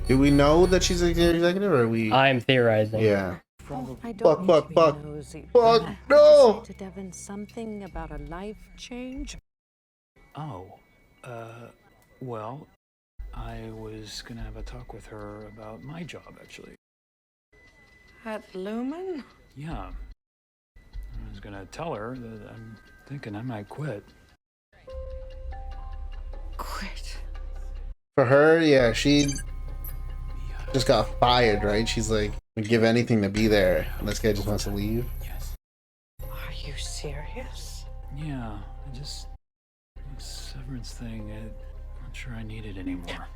Speaker 2: Do we know that she's an executive, or are we?
Speaker 1: I'm theorizing.
Speaker 2: Yeah.
Speaker 8: I don't
Speaker 2: Fuck,
Speaker 8: need
Speaker 2: fuck,
Speaker 8: to be
Speaker 2: fuck.
Speaker 8: nosy.
Speaker 2: Fuck,
Speaker 8: Can I
Speaker 2: no!
Speaker 8: say to Devin something about a life change?
Speaker 3: Oh, well, I was gonna have a talk with her about my job, actually.
Speaker 8: At Lumen?
Speaker 3: Yeah. I was gonna tell her that I'm thinking I might quit.
Speaker 8: Quit.
Speaker 2: For her, yeah, she just got fired, right? She's like, would give anything to be there, and this guy just wants to leave.
Speaker 8: Are you serious?
Speaker 3: Yeah, I just... the severance thing, I'm not sure I need it anymore.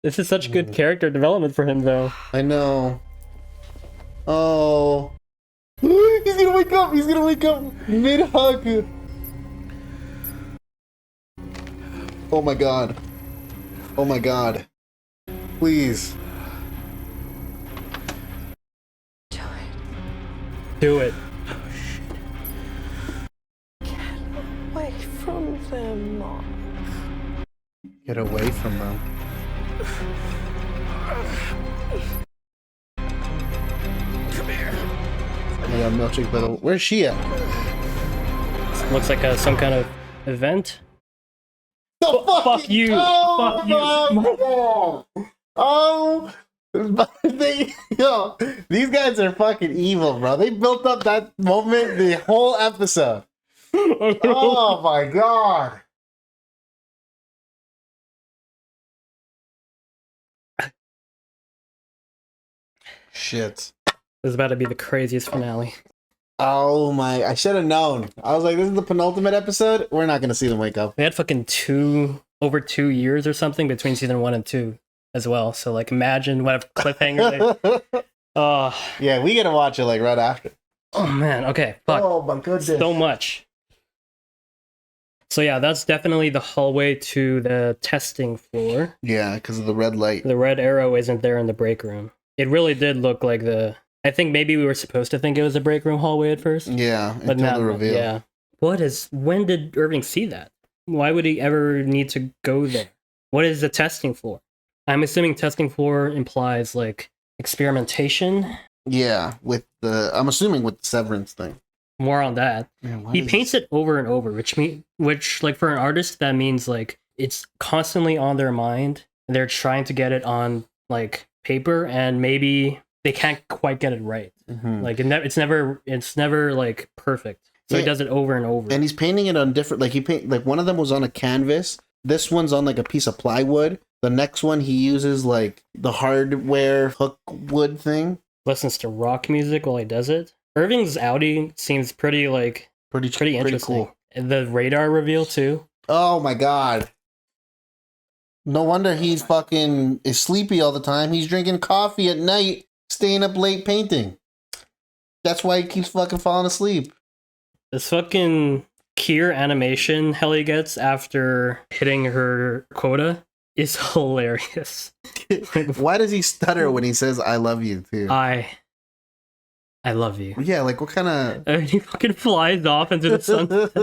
Speaker 1: This is such good character development for him, though.
Speaker 2: I know. Oh. He's gonna wake up! He's gonna wake up mid-hug! Oh my god. Oh my god. Please.
Speaker 1: Do it.
Speaker 8: Away from them, Mark.
Speaker 2: Get away from them.
Speaker 8: Come here.
Speaker 2: Oh my god, Milkshake, by the way. Where's she at?
Speaker 1: Looks like some kind of event.
Speaker 2: The
Speaker 1: fuck you!
Speaker 2: Oh,
Speaker 1: Fuck you!
Speaker 2: Oh! Yo, these guys are fucking evil, bro. They built up that moment the whole episode. Oh my god. Shit.
Speaker 1: This is about to be the craziest finale.
Speaker 2: Oh my, I should have known. I was like, this is the penultimate episode. We're not gonna see them wake up.
Speaker 1: We had fucking over 2 years or something between season 1 and 2 as well. So like, imagine what a cliffhanger.
Speaker 2: Yeah, we gotta watch it like right after.
Speaker 1: Oh man, okay, fuck.
Speaker 2: Oh my goodness.
Speaker 1: So much. So yeah, that's definitely the hallway to the testing floor.
Speaker 2: Yeah, because of the red light.
Speaker 1: The red arrow isn't there in the break room. It really did look like I think maybe we were supposed to think it was a break room hallway at first.
Speaker 2: Yeah,
Speaker 1: but
Speaker 2: until
Speaker 1: not
Speaker 2: the reveal.
Speaker 1: Yeah. When did Irving see that? Why would he ever need to go there? What is the testing floor? I'm assuming testing floor implies like experimentation.
Speaker 2: Yeah, I'm assuming with the severance thing.
Speaker 1: More on that.
Speaker 2: Man,
Speaker 1: He paints it over and over, which like for an artist that means like it's constantly on their mind. They're trying to get it on like paper, and maybe they can't quite get it right. Like it's never like perfect. So he does it over and over.
Speaker 2: And he's painting it on different, like one of them was on a canvas. This one's on like a piece of plywood. The next one, he uses like the hardware hook wood thing.
Speaker 1: Listens to rock music while he does it. Irving's Audi seems pretty interesting.
Speaker 2: Cool.
Speaker 1: And the radar reveal too.
Speaker 2: Oh my god. No wonder he's fucking is sleepy all the time. He's drinking coffee at night, staying up late painting. That's why he keeps fucking falling asleep.
Speaker 1: This fucking Kier animation Helly gets after hitting her quota is hilarious.
Speaker 2: Why does he stutter when he says "I love you" too?
Speaker 1: I love you.
Speaker 2: Yeah, like what kind of?
Speaker 1: And he fucking flies off into the sunset.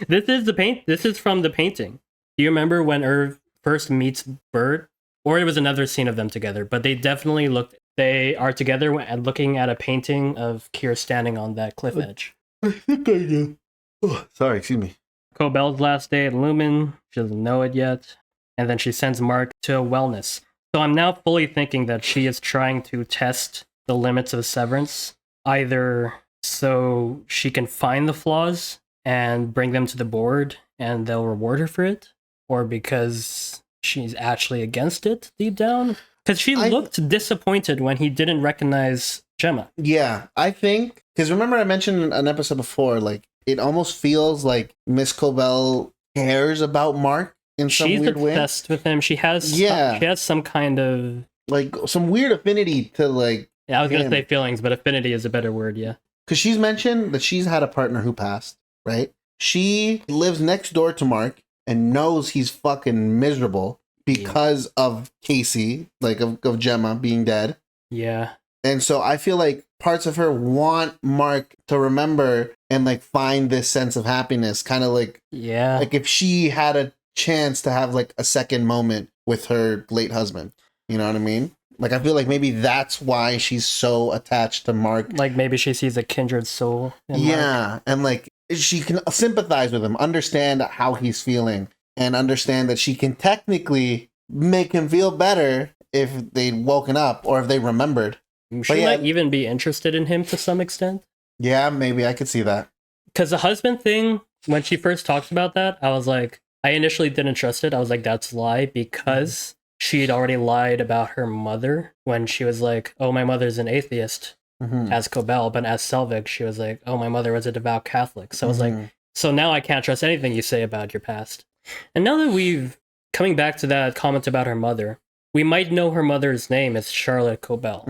Speaker 1: This is from the painting. Do you remember when Irv first meets Bert? Or it was another scene of them together, but they definitely look. They are together and looking at a painting of Kier standing on that cliff edge.
Speaker 2: I think I do. Oh, sorry, excuse me.
Speaker 1: Cobell's last day at Lumen. She doesn't know it yet. And then she sends Mark to wellness. So I'm now fully thinking that she is trying to test the limits of Severance, either so she can find the flaws and bring them to the board and they'll reward her for it, or because she's actually against it deep down. Because she looked disappointed when he didn't recognize Gemma.
Speaker 2: Yeah, I think, because remember I mentioned in an episode before, like, it almost feels like Miss Cobell cares about Mark in some weird way.
Speaker 1: She's obsessed with him. She has some kind of...
Speaker 2: like, some weird affinity to, like...
Speaker 1: Yeah, I was going to say feelings, but affinity is a better word, yeah.
Speaker 2: Because she's mentioned that she's had a partner who passed, right? She lives next door to Mark and knows he's fucking miserable because of Casey, like of Gemma being dead.
Speaker 1: Yeah.
Speaker 2: And so I feel like parts of her want Mark to remember and like find this sense of happiness. Kind of like,
Speaker 1: yeah,
Speaker 2: like if she had a chance to have like a second moment with her late husband. You know what I mean? Like, I feel like maybe that's why she's so attached to Mark.
Speaker 1: Like, maybe she sees a kindred soul in
Speaker 2: yeah,
Speaker 1: Mark.
Speaker 2: and like she can sympathize with him, understand how he's feeling, and understand that she can technically make him feel better if they'd woken up or if they remembered.
Speaker 1: She might even be interested in him to some extent.
Speaker 2: Yeah, maybe I could see that.
Speaker 1: Because the husband thing, when she first talked about that, I was like, I initially didn't trust it. I was like, that's a lie, because she had already lied about her mother when she was like, oh, my mother's an atheist as Cobell, but as Selvig, she was like, oh, my mother was a devout Catholic. So I was like, so now I can't trust anything you say about your past. And now that we've, coming back to that comment about her mother, we might know her mother's name is Charlotte Cobell.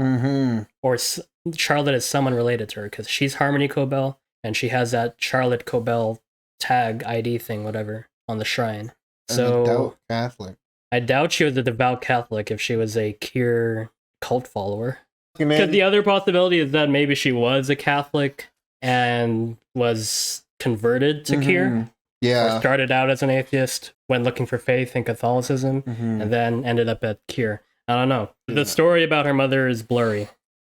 Speaker 1: Or Charlotte is someone related to her, because she's Harmony Cobell, and she has that Charlotte Cobell tag ID thing, whatever, on the shrine. So,
Speaker 2: a devout Catholic.
Speaker 1: I doubt she was a devout Catholic if she was a Kier cult follower. Because the other possibility is that maybe she was a Catholic and was converted to Kier.
Speaker 2: Yeah.
Speaker 1: Or started out as an atheist when looking for faith in Catholicism, and then ended up at Kier. I don't know. The story about her mother is blurry.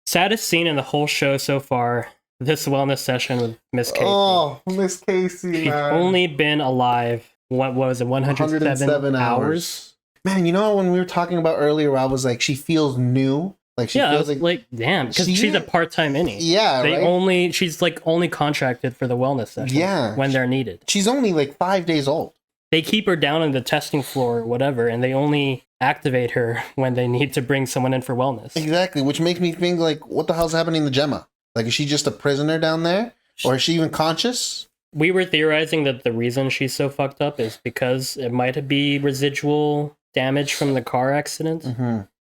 Speaker 1: Saddest scene in the whole show so far, this wellness session with Miss Casey.
Speaker 2: Oh, Miss Casey,
Speaker 1: She's
Speaker 2: man.
Speaker 1: only been alive, what was it, 107 hours?
Speaker 2: Man, you know when we were talking about earlier, I was like, she feels new. Like she feels
Speaker 1: like damn, because she's a part-time innie.
Speaker 2: Yeah,
Speaker 1: she's like only contracted for the wellness session.
Speaker 2: Yeah,
Speaker 1: when they're needed.
Speaker 2: She's only like 5 days old.
Speaker 1: They keep her down on the testing floor or whatever, and they only activate her when they need to bring someone in for wellness.
Speaker 2: Exactly, which makes me think like, what the hell's happening to Gemma? Like, is she just a prisoner down there, or is she even conscious?
Speaker 1: We were theorizing that the reason she's so fucked up is because it might be residual damage from the car accident.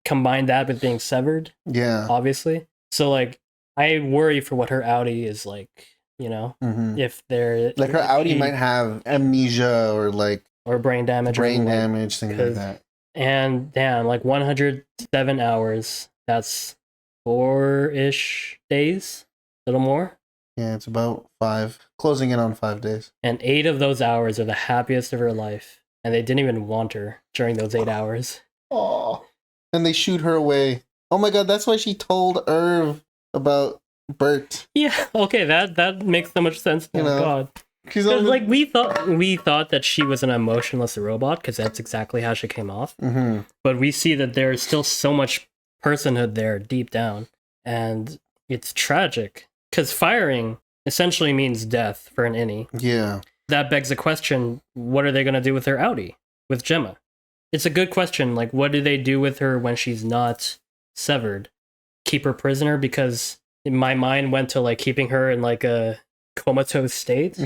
Speaker 1: Combine that with being severed.
Speaker 2: Yeah.
Speaker 1: Obviously. So, like, I worry for what her Audi is like, you know? If they're...
Speaker 2: Like, her Audi might have amnesia or, like...
Speaker 1: Or brain damage.
Speaker 2: Brain damage, things like that.
Speaker 1: And, damn, like, 107 hours. That's 4-ish days? A little more?
Speaker 2: Yeah, it's about 5. Closing in on 5 days.
Speaker 1: And 8 of those hours are the happiest of her life. And they didn't even want her during those 8 hours.
Speaker 2: Oh. And they shoot her away. Oh my god, that's why she told Irv about Bert.
Speaker 1: Yeah, okay, that makes so much sense.
Speaker 2: You know,
Speaker 1: God.
Speaker 2: Because
Speaker 1: like we thought that she was an emotionless robot, because that's exactly how she came off. But we see that there's still so much personhood there deep down, and it's tragic. Because firing essentially means death for an innie.
Speaker 2: Yeah.
Speaker 1: That begs the question: what are they going to do with their Audi, with Gemma? it's a good question. Like, what do they do with her when she's not severed? Keep her prisoner? Because my mind went to like keeping her in like a comatose state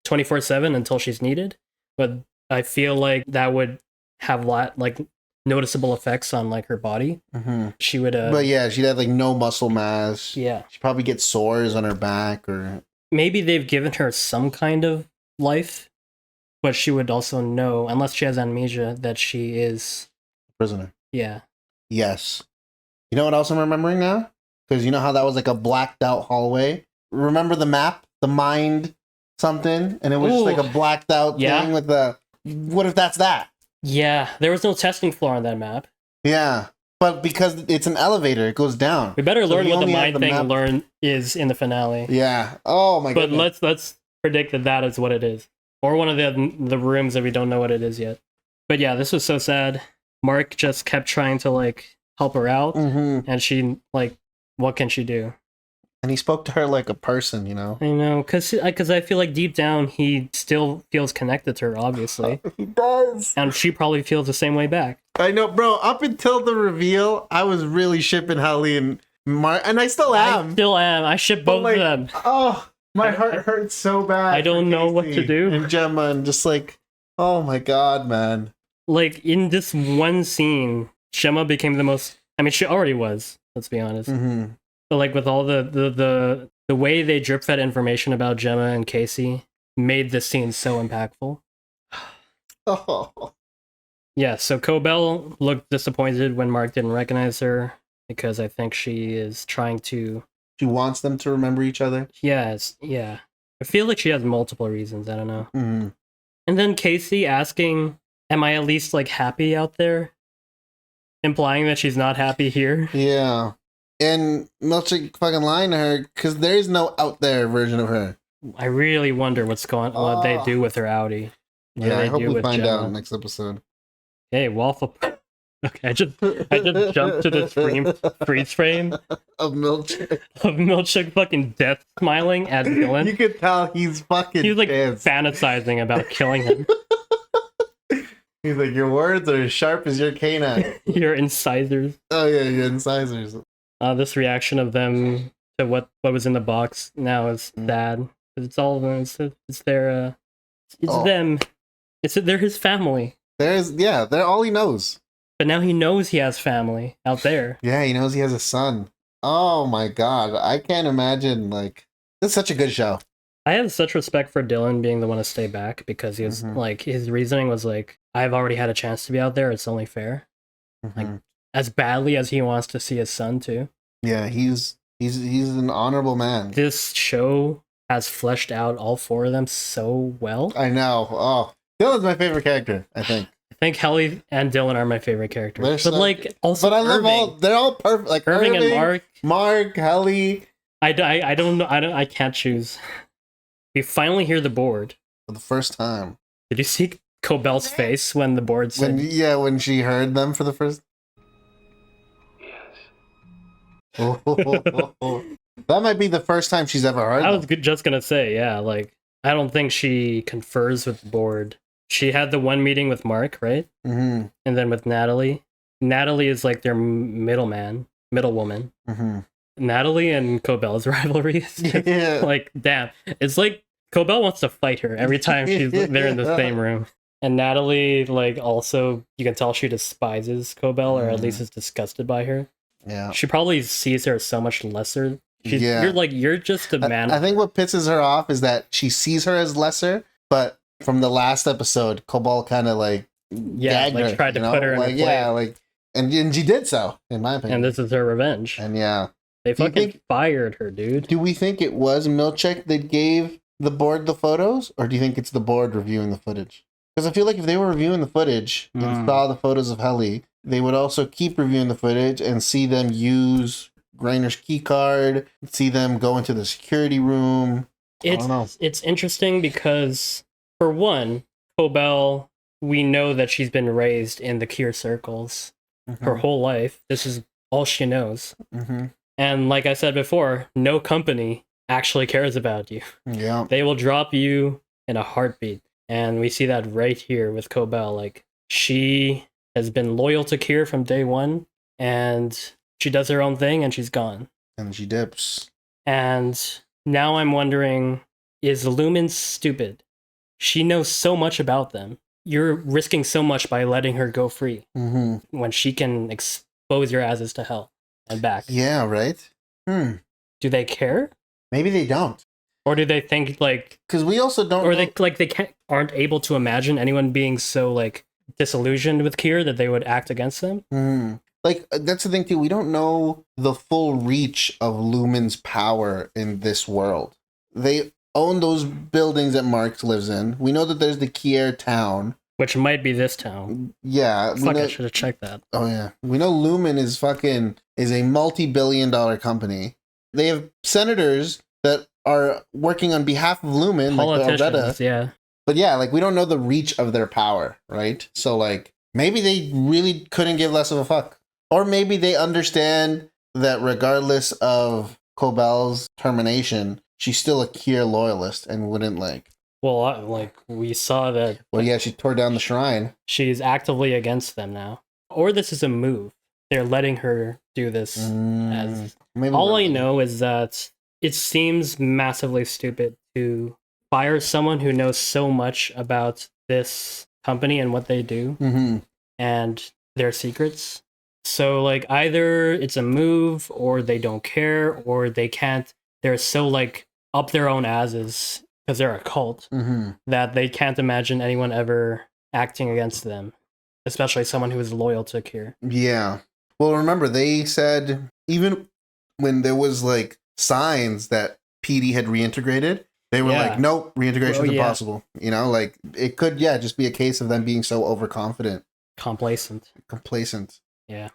Speaker 1: 24/7 until she's needed. But I feel like that would have like noticeable effects on like her body. She would
Speaker 2: but yeah, she'd have like no muscle mass.
Speaker 1: Yeah,
Speaker 2: she'd probably get sores on her back, or
Speaker 1: maybe they've given her some kind of life, but she would also know, unless she has amnesia, that she is
Speaker 2: prisoner.
Speaker 1: Yeah.
Speaker 2: Yes. You know what else I'm remembering now? Because you know how that was like a blacked out hallway? Remember the map? The mind something? And it was just like a blacked out thing with the... What if that's that?
Speaker 1: Yeah, there was no testing floor on that map.
Speaker 2: Yeah, but because it's an elevator, it goes down.
Speaker 1: We better
Speaker 2: So
Speaker 1: learn
Speaker 2: you
Speaker 1: what the
Speaker 2: only have
Speaker 1: mind
Speaker 2: the
Speaker 1: thing is in the finale.
Speaker 2: Yeah. Oh my god.
Speaker 1: But let's predict that is what it is. Or one of the rooms that we don't know what it is yet. But yeah, this was so sad. Mark just kept trying to like help her out, and she like, what can she do?
Speaker 2: And he spoke to her like a person, you know?
Speaker 1: I know, because I feel like deep down he still feels connected to her, obviously.
Speaker 2: He does.
Speaker 1: And she probably feels the same way back.
Speaker 2: I know, bro. Up until the reveal, I was really shipping Hallie and Mark, and I still am.
Speaker 1: I still am. I ship both of them.
Speaker 2: Oh, my heart hurts so bad.
Speaker 1: I don't know what to do.
Speaker 2: And Gemma, and just like, oh my god, man.
Speaker 1: Like, in this one scene, Gemma became the most... I mean, she already was, let's be honest. But like with all the way they drip fed information about Gemma and Casey made this scene so impactful.
Speaker 2: Oh.
Speaker 1: Yeah, so Cobell looked disappointed when Mark didn't recognize her because I think she is trying to...
Speaker 2: She wants them to remember each other?
Speaker 1: Yes, yeah. I feel like she has multiple reasons, I don't know. And then Casey asking, am I at least like happy out there? Implying that she's not happy here.
Speaker 2: Yeah. And Milchick fucking lying to her because there is no out there version of her.
Speaker 1: I really wonder what they do with her outie.
Speaker 2: Yeah, I hope we find out next episode.
Speaker 1: Hey, waffle. Okay, I just jumped to this freeze frame
Speaker 2: of
Speaker 1: Milchick fucking death smiling at Dylan.
Speaker 2: You could tell he's fucking
Speaker 1: like
Speaker 2: pissed.
Speaker 1: Fantasizing about killing him.
Speaker 2: He's like, your words are as sharp as your canine.
Speaker 1: Your incisors.
Speaker 2: Oh yeah, your incisors.
Speaker 1: This reaction of them to what was in the box now is sad. It's all of them. It's their them. They're his family.
Speaker 2: They're all he knows.
Speaker 1: But now he knows he has family out there.
Speaker 2: Yeah, he knows he has a son. Oh my god, I can't imagine. Like, this is such a good show.
Speaker 1: I have such respect for Dylan being the one to stay back because he was like, his reasoning was like, I've already had a chance to be out there. It's only fair. Like, as badly as he wants to see his son too.
Speaker 2: Yeah, he's an honorable man.
Speaker 1: This show has fleshed out all four of them so well.
Speaker 2: I know. Oh, Dylan's my favorite character, I think.
Speaker 1: I think Helly and Dylan are my favorite characters. But like, also,
Speaker 2: but I love all. They're all perfect. Like
Speaker 1: Irving and
Speaker 2: Mark, Helly.
Speaker 1: I don't know. I can't choose. We finally hear the board
Speaker 2: For the first time.
Speaker 1: Did you see Cobell's face when the board said...
Speaker 2: when she heard them for the first... Yes. That might be the first time she's ever heard
Speaker 1: I was just gonna say, yeah, like, I don't think she confers with the board. She had the one meeting with Mark, right?
Speaker 2: Mm-hmm.
Speaker 1: And then with Natalie. Natalie is like their middle woman.
Speaker 2: Mm-hmm.
Speaker 1: Natalie and Cobell's rivalry is just, like, damn. It's like Cobell wants to fight her every time they're in the same room. And Natalie, like, also, you can tell she despises Cobell, or at least is disgusted by her.
Speaker 2: Yeah.
Speaker 1: She probably sees her so much lesser. You're just a man.
Speaker 2: I think what pisses her off is that she sees her as lesser, but from the last episode, Cobell kind of like gagged her,
Speaker 1: tried to put her in
Speaker 2: like,
Speaker 1: a place.
Speaker 2: like, and she did so, in my opinion.
Speaker 1: And this is her revenge.
Speaker 2: And yeah.
Speaker 1: They fucking fired her, dude.
Speaker 2: Do we think it was Milchick that gave the board the photos, or do you think it's the board reviewing the footage? Because I feel like if they were reviewing the footage and saw the photos of Helly, they would also keep reviewing the footage and see them use Grainer's key card, see them go into the security room. I don't know.
Speaker 1: It's interesting because, for one, Cobell, we know that she's been raised in the Kier circles her whole life. This is all she knows. And like I said before, no company actually cares about you.
Speaker 2: Yeah.
Speaker 1: They will drop you in a heartbeat. And we see that right here with Cobell. Like, she has been loyal to Kier from day one, and she does her own thing and she's gone.
Speaker 2: And she dips.
Speaker 1: And now I'm wondering, is Lumen stupid? She knows so much about them. You're risking so much by letting her go free when she can expose your asses to hell and back.
Speaker 2: Yeah, right?
Speaker 1: Do they care?
Speaker 2: Maybe they don't.
Speaker 1: Or do they think like...
Speaker 2: Because we also don't...
Speaker 1: Or they aren't able to imagine anyone being so like disillusioned with Kier that they would act against them?
Speaker 2: Like, that's the thing too. We don't know the full reach of Lumen's power in this world. They own those buildings that Marx lives in. We know that there's the Kier town.
Speaker 1: Which might be this town.
Speaker 2: Yeah.
Speaker 1: Fuck, I should have checked that.
Speaker 2: Oh, yeah. We know Lumen is a multi-billion-dollar company. They have senators that are working on behalf of Lumen.
Speaker 1: Politicians,
Speaker 2: like Alberta.
Speaker 1: yeah.
Speaker 2: But yeah, like, we don't know the reach of their power, right? So, like, maybe they really couldn't give less of a fuck. Or maybe they understand that regardless of Cobell's termination, she's still a Kier loyalist and wouldn't like...
Speaker 1: Well, like, we saw that...
Speaker 2: Well, yeah, she tore down the shrine.
Speaker 1: She's actively against them now. Or this is a move. They're letting her do this. All I know is that it seems massively stupid to fire someone who knows so much about this company and what they do and their secrets. So, like, either it's a move, or they don't care, or they can't... They're so, like, up their own asses, because they're a cult, that they can't imagine anyone ever acting against them. Especially someone who is loyal to Kier.
Speaker 2: Yeah. Well, remember, they said, even when there was, like, signs that PD had reintegrated, they were like, nope, reintegration is impossible. You know, like, it could, just be a case of them being so overconfident.
Speaker 1: Complacent. Yeah.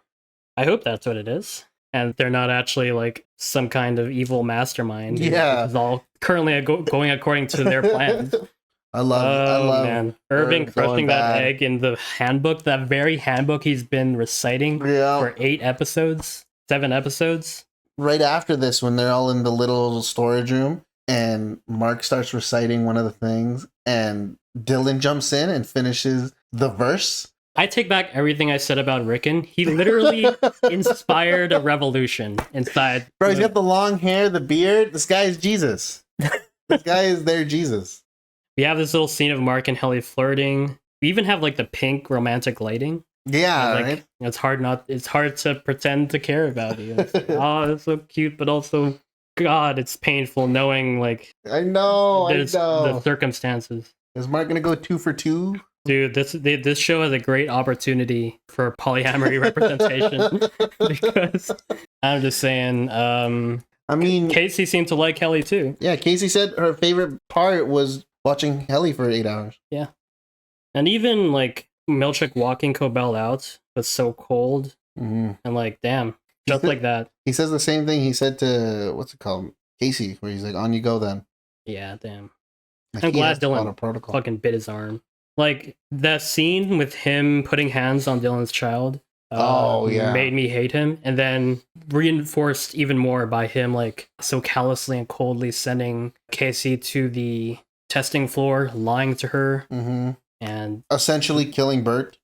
Speaker 1: I hope that's what it is. And they're not actually like some kind of evil mastermind.
Speaker 2: Yeah.
Speaker 1: It's all currently going according to their plans.
Speaker 2: I love
Speaker 1: man. Irving crushing that egg in the handbook, that very handbook he's been reciting for 7 episodes.
Speaker 2: Right after this, when they're all in the little storage room and Mark starts reciting one of the things and Dylan jumps in and finishes the verse.
Speaker 1: I take back everything I said about Rickon. He literally inspired a revolution inside.
Speaker 2: Bro, he's got the long hair, the beard. This guy is Jesus. This guy is their Jesus.
Speaker 1: We have this little scene of Mark and Helly flirting. We even have like the pink romantic lighting.
Speaker 2: Yeah,
Speaker 1: like,
Speaker 2: right?
Speaker 1: It's hard to pretend to care about you. It's like, oh, it's so cute, but also, God, it's painful knowing like
Speaker 2: I know.
Speaker 1: the circumstances.
Speaker 2: Is Mark gonna go 2 for 2?
Speaker 1: Dude, this show has a great opportunity for polyamory representation because I'm just saying.
Speaker 2: I mean,
Speaker 1: Casey seemed to like Helly too.
Speaker 2: Yeah, Casey said her favorite part was watching Helly for 8 hours.
Speaker 1: Yeah, and even like Milchick walking Cobell out was so cold, and like, damn, just like that.
Speaker 2: He says the same thing he said to what's it called, Casey, where he's like, "On you go, then."
Speaker 1: Yeah, damn.
Speaker 2: Like,
Speaker 1: I'm glad Dylan fucking bit his arm. Like, that scene with him putting hands on Dylan's child made me hate him, and then reinforced even more by him like so callously and coldly sending Casey to the testing floor, lying to her, and
Speaker 2: essentially killing Bert.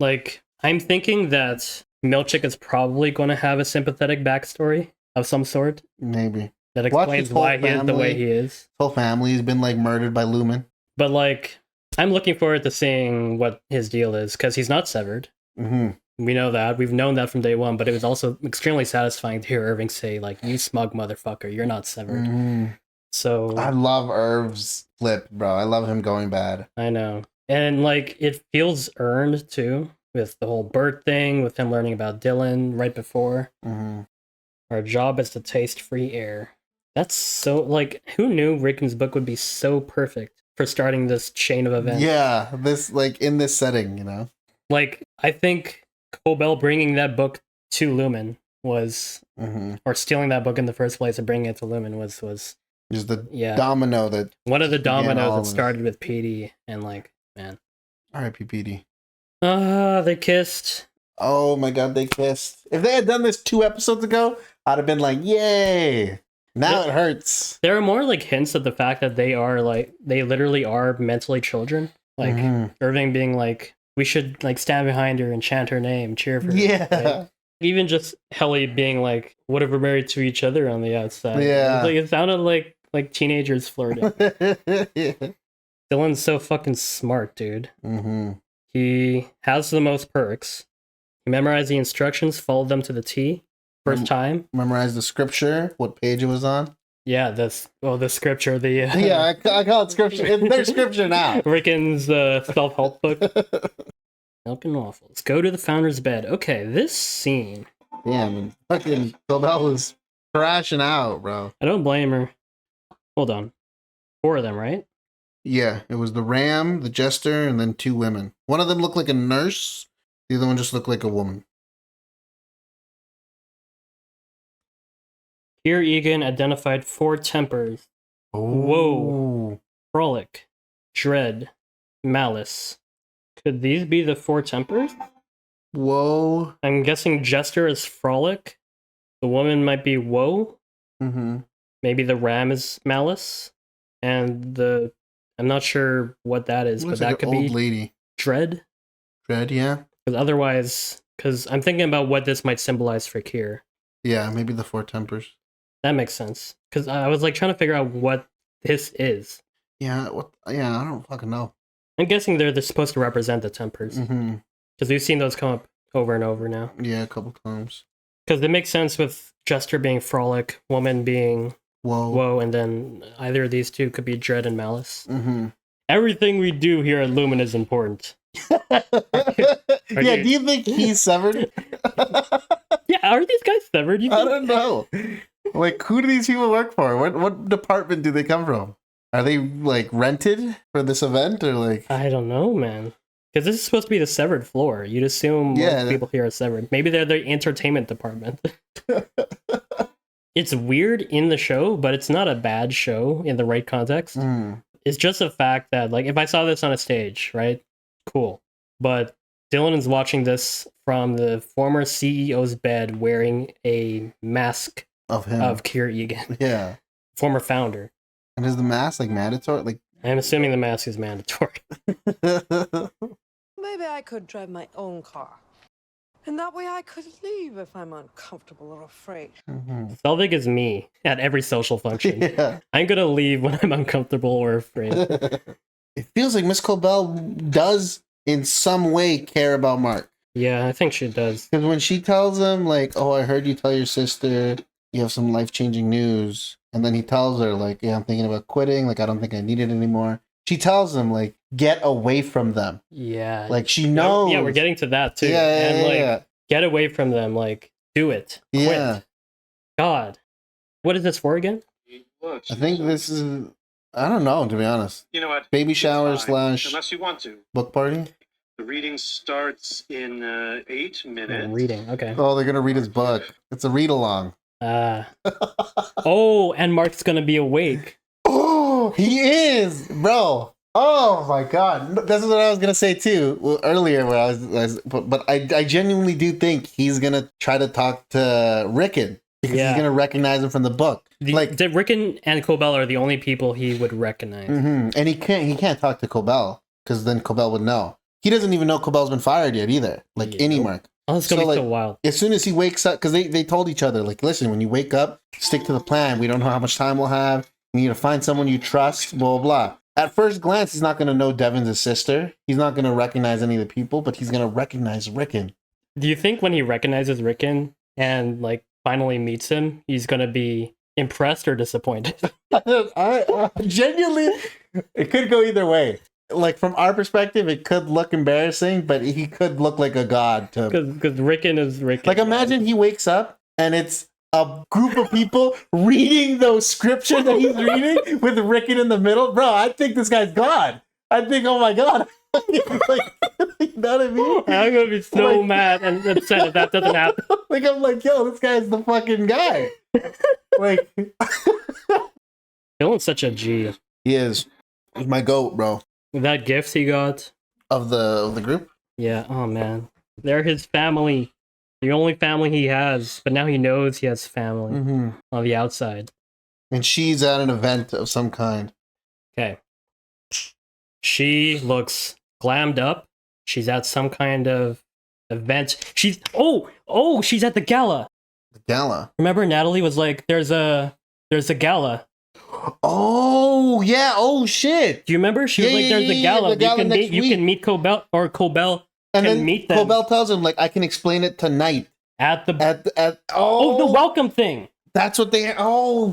Speaker 1: Like, I'm thinking that Milchick is probably going to have a sympathetic backstory of some sort.
Speaker 2: Maybe.
Speaker 1: That explains why he is the way he is.
Speaker 2: His whole family has been like murdered by Lumen.
Speaker 1: But like, I'm looking forward to seeing what his deal is, because he's not severed. We know that. We've known that from day one, but it was also extremely satisfying to hear Irving say, like, you smug motherfucker, you're not severed. So
Speaker 2: I love Irv's flip, bro. I love him going bad.
Speaker 1: I know. And like, it feels earned too, with the whole Bert thing, with him learning about Dylan right before. Our job is to taste free air. That's so, like, who knew Rickon's book would be so perfect for starting this chain of events?
Speaker 2: Yeah, this, like, in this setting, you know?
Speaker 1: Like, I think Cobell bringing that book to Lumen was, or stealing that book in the first place and bringing it to Lumen was
Speaker 2: just the domino that...
Speaker 1: One of the dominoes that started with PD, and like, man.
Speaker 2: R.I.P. PD.
Speaker 1: They kissed.
Speaker 2: Oh my god, they kissed. If they had done this 2 episodes ago, I'd have been like, yay! Now it hurts.
Speaker 1: There are more like hints of the fact that they literally are mentally children. Like Irving being like, we should like stand behind her and chant her name, cheer for her.
Speaker 2: Yeah.
Speaker 1: Right? Even just Helly being like, what if we're married to each other on the outside?
Speaker 2: Yeah.
Speaker 1: It sounded like teenagers flirting.
Speaker 2: Yeah.
Speaker 1: Dylan's so fucking smart, dude.
Speaker 2: Mm-hmm.
Speaker 1: He has the most perks. He memorized the instructions, followed them to the T. First time.
Speaker 2: Memorize the scripture, what page it was on.
Speaker 1: Yeah, the scripture, the...
Speaker 2: Yeah, I call it scripture. There's scripture now.
Speaker 1: Rickon's self-help book. Milk and waffles. Go to the founder's bed. Okay, this scene.
Speaker 2: Yeah, I mean, fucking Bell was crashing out, bro.
Speaker 1: I don't blame her. Hold on. 4 of them, right?
Speaker 2: Yeah, it was the ram, the jester, and then 2 women. One of them looked like a nurse. The other one just looked like a woman.
Speaker 1: Here, Egan identified 4 tempers.
Speaker 2: Oh.
Speaker 1: Whoa. Frolic. Dread. Malice. Could these be the 4 tempers?
Speaker 2: Whoa.
Speaker 1: I'm guessing Jester is Frolic. The woman might be Woe.
Speaker 2: Mm-hmm.
Speaker 1: Maybe the ram is Malice. And I'm not sure what that is, but that could be
Speaker 2: old lady.
Speaker 1: Dread.
Speaker 2: Dread, yeah.
Speaker 1: Because I'm thinking about what this might symbolize for Kier.
Speaker 2: Yeah, maybe the 4 tempers.
Speaker 1: That makes sense. Because I was like trying to figure out what this is.
Speaker 2: Yeah, Yeah, I don't fucking know.
Speaker 1: I'm guessing they're supposed to represent the tempers.
Speaker 2: Mm-hmm.
Speaker 1: Because we've seen those come up over and over now.
Speaker 2: Yeah, a couple times.
Speaker 1: Because it makes sense with Jester being Frolic, Woman being Woe, and then either of these 2 could be Dread and Malice.
Speaker 2: Mm-hmm.
Speaker 1: Everything we do here at Lumen is important.
Speaker 2: Yeah, do you think he's severed?
Speaker 1: Yeah, are these guys severed?
Speaker 2: I don't know. Like, who do these people work for? What department do they come from? Are they, like, rented for this event, or, like...
Speaker 1: I don't know, man. Because this is supposed to be the severed floor. You'd assume most people here are severed. Maybe they're the entertainment department. It's weird in the show, but it's not a bad show in the right context.
Speaker 2: Mm.
Speaker 1: It's just a fact that, like, if I saw this on a stage, right? Cool. But Dylan is watching this from the former CEO's bed wearing a mask
Speaker 2: of him.
Speaker 1: Of Kier Egan.
Speaker 2: Yeah.
Speaker 1: Former founder.
Speaker 2: And is the mask, like, mandatory? Like,
Speaker 1: I'm assuming the mask is mandatory.
Speaker 13: Maybe I could drive my own car. And that way I could leave if I'm uncomfortable or afraid.
Speaker 2: Mm-hmm.
Speaker 1: Selvig is me at every social function.
Speaker 2: Yeah.
Speaker 1: I'm gonna leave when I'm uncomfortable or afraid.
Speaker 2: It feels like Miss Cobell does, in some way, care about Mark.
Speaker 1: Yeah, I think she does.
Speaker 2: Because when she tells him, like, oh, I heard you tell your sister you have some life-changing news. And then he tells her, like, yeah, I'm thinking about quitting. Like, I don't think I need it anymore. She tells him, like, get away from them.
Speaker 1: Yeah.
Speaker 2: Like, she knows.
Speaker 1: Yeah, we're getting to that, too.
Speaker 2: Yeah,
Speaker 1: and, like, get away from them. Like, do it. Quit.
Speaker 2: Yeah.
Speaker 1: God. What is this for again?
Speaker 2: I think this is... I don't know, to be honest.
Speaker 16: You know what?
Speaker 2: Baby shower /
Speaker 16: unless you want to.
Speaker 2: book party?
Speaker 16: The reading starts in 8 minutes.
Speaker 1: Reading, okay.
Speaker 2: Oh, they're going to read his book. It's a read-along.
Speaker 1: Oh, and Mark's going to be awake.
Speaker 2: Oh, he is, bro. Oh my god, that's what I was gonna say too earlier. Where but I genuinely do think he's gonna try to talk to Rickon because he's gonna recognize him from the book.
Speaker 1: Rickon and Cobell are the only people he would recognize,
Speaker 2: and he can't talk to Cobell because then Cobell would know. He doesn't even know Cobell's been fired yet either. Like any Mark.
Speaker 1: Oh, it's gonna be so wild.
Speaker 2: As soon as he wakes up, because they told each other, like, listen, when you wake up, stick to the plan. We don't know how much time we'll have. You need to find someone you trust. Blah blah blah. At first glance, he's not going to know Devon's his sister. He's not going to recognize any of the people, but he's going to recognize Rickon.
Speaker 1: Do you think when he recognizes Rickon and, like, finally meets him, he's going to be impressed or disappointed?
Speaker 2: I genuinely, it could go either way. Like, from our perspective, it could look embarrassing, but he could look like a god to him.
Speaker 1: Because Rickon is Rickon.
Speaker 2: Like, imagine he wakes up and it's a group of people reading those scriptures that he's reading with Rickon in the middle. Bro, I think this guy's God. I think, oh my god. Like, you know what I mean?
Speaker 1: I'm gonna be so mad and upset if that doesn't happen.
Speaker 2: Like, I'm like, yo, this guy's the fucking guy. Like,
Speaker 1: Dylan's such a G.
Speaker 2: He is. He's my goat, bro.
Speaker 1: That gift he got
Speaker 2: of the group.
Speaker 1: Yeah. Oh man, they're his family. The only family he has, but now he knows he has family on the outside.
Speaker 2: And she's at an event of some kind.
Speaker 1: Okay. She looks glammed up. She's at some kind of event. She's she's at the gala.
Speaker 2: The gala.
Speaker 1: Remember, Natalie was like, "There's a gala."
Speaker 2: Oh yeah! Oh shit!
Speaker 1: Do you remember? She was like, "There's a gala.
Speaker 2: The gala
Speaker 1: You can meet Cobell, or Cobell
Speaker 2: and
Speaker 1: can
Speaker 2: then
Speaker 1: meet them."
Speaker 2: Cobell tells him like, "I can explain it tonight."
Speaker 1: At the
Speaker 2: the
Speaker 1: welcome thing.
Speaker 2: That's what they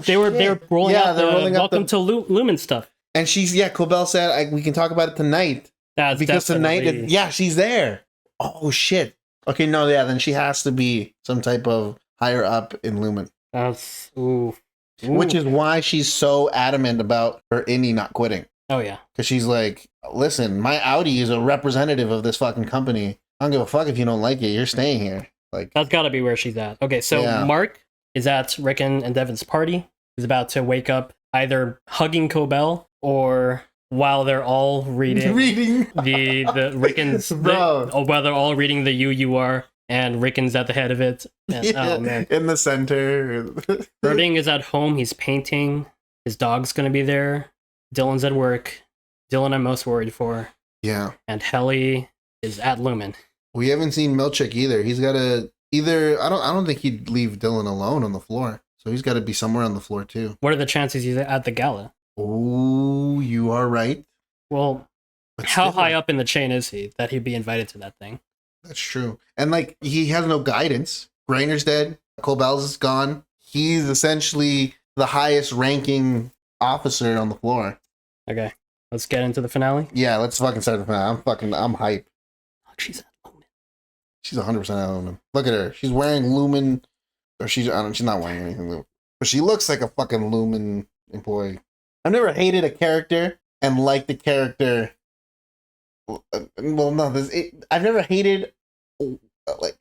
Speaker 1: they were rolling out the welcome to Lumen stuff.
Speaker 2: And Cobell said we can talk about it tonight.
Speaker 1: That's
Speaker 2: because
Speaker 1: definitely...
Speaker 2: tonight she's there. Oh shit. Okay, no, then she has to be some type of higher up in Lumen.
Speaker 1: That's ooh.
Speaker 2: Which is why she's so adamant about her Indy not quitting.
Speaker 1: Oh yeah.
Speaker 2: Because she's like, listen, my Audi is a representative of this fucking company. I don't give a fuck if you don't like it. You're staying here. Like
Speaker 1: that's got to be where she's at. Okay, so Mark is at Rickon and Devin's party. He's about to wake up, either hugging Cobell or while they're all reading the Rickon's while they're all reading the UUR and Rickon's at the head of it. And, oh man,
Speaker 2: in the center.
Speaker 1: Birding is at home. He's painting. His dog's gonna be there. Dylan's at work. Dylan, I'm most worried for.
Speaker 2: Yeah.
Speaker 1: And Helly is at Lumen.
Speaker 2: We haven't seen Milchick either. He's got to either. I don't think he'd leave Dylan alone on the floor. So he's got to be somewhere on the floor too.
Speaker 1: What are the chances he's at the gala?
Speaker 2: Oh, you are right.
Speaker 1: Well, how high up in the chain is he that he'd be invited to that thing?
Speaker 2: That's true. And like he has no guidance. Grainer's dead. Cobell's is gone. He's essentially the highest ranking officer on the floor.
Speaker 1: Okay, let's get into the finale.
Speaker 2: Yeah, let's fucking start the finale. I'm hype.
Speaker 1: Oh, she's at Lumen.
Speaker 2: She's 100% at Lumen. Look at her. She's wearing Lumen, or she's not wearing anything Lumen, but she looks like a fucking Lumen employee. I've never hated a character and liked the character. Well, no, I've never hated like.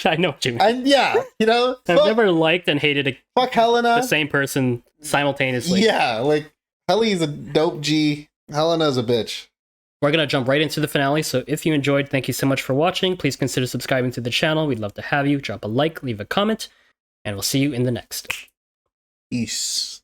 Speaker 1: I know what you mean.
Speaker 2: I've
Speaker 1: never liked and hated
Speaker 2: fuck Helena,
Speaker 1: the same person simultaneously.
Speaker 2: Yeah, like Helly's a dope G. Helena's a bitch.
Speaker 1: We're going to jump right into the finale, so if you enjoyed, thank you so much for watching. Please consider subscribing to the channel. We'd love to have you. Drop a like, leave a comment, and we'll see you in the next.
Speaker 2: Peace.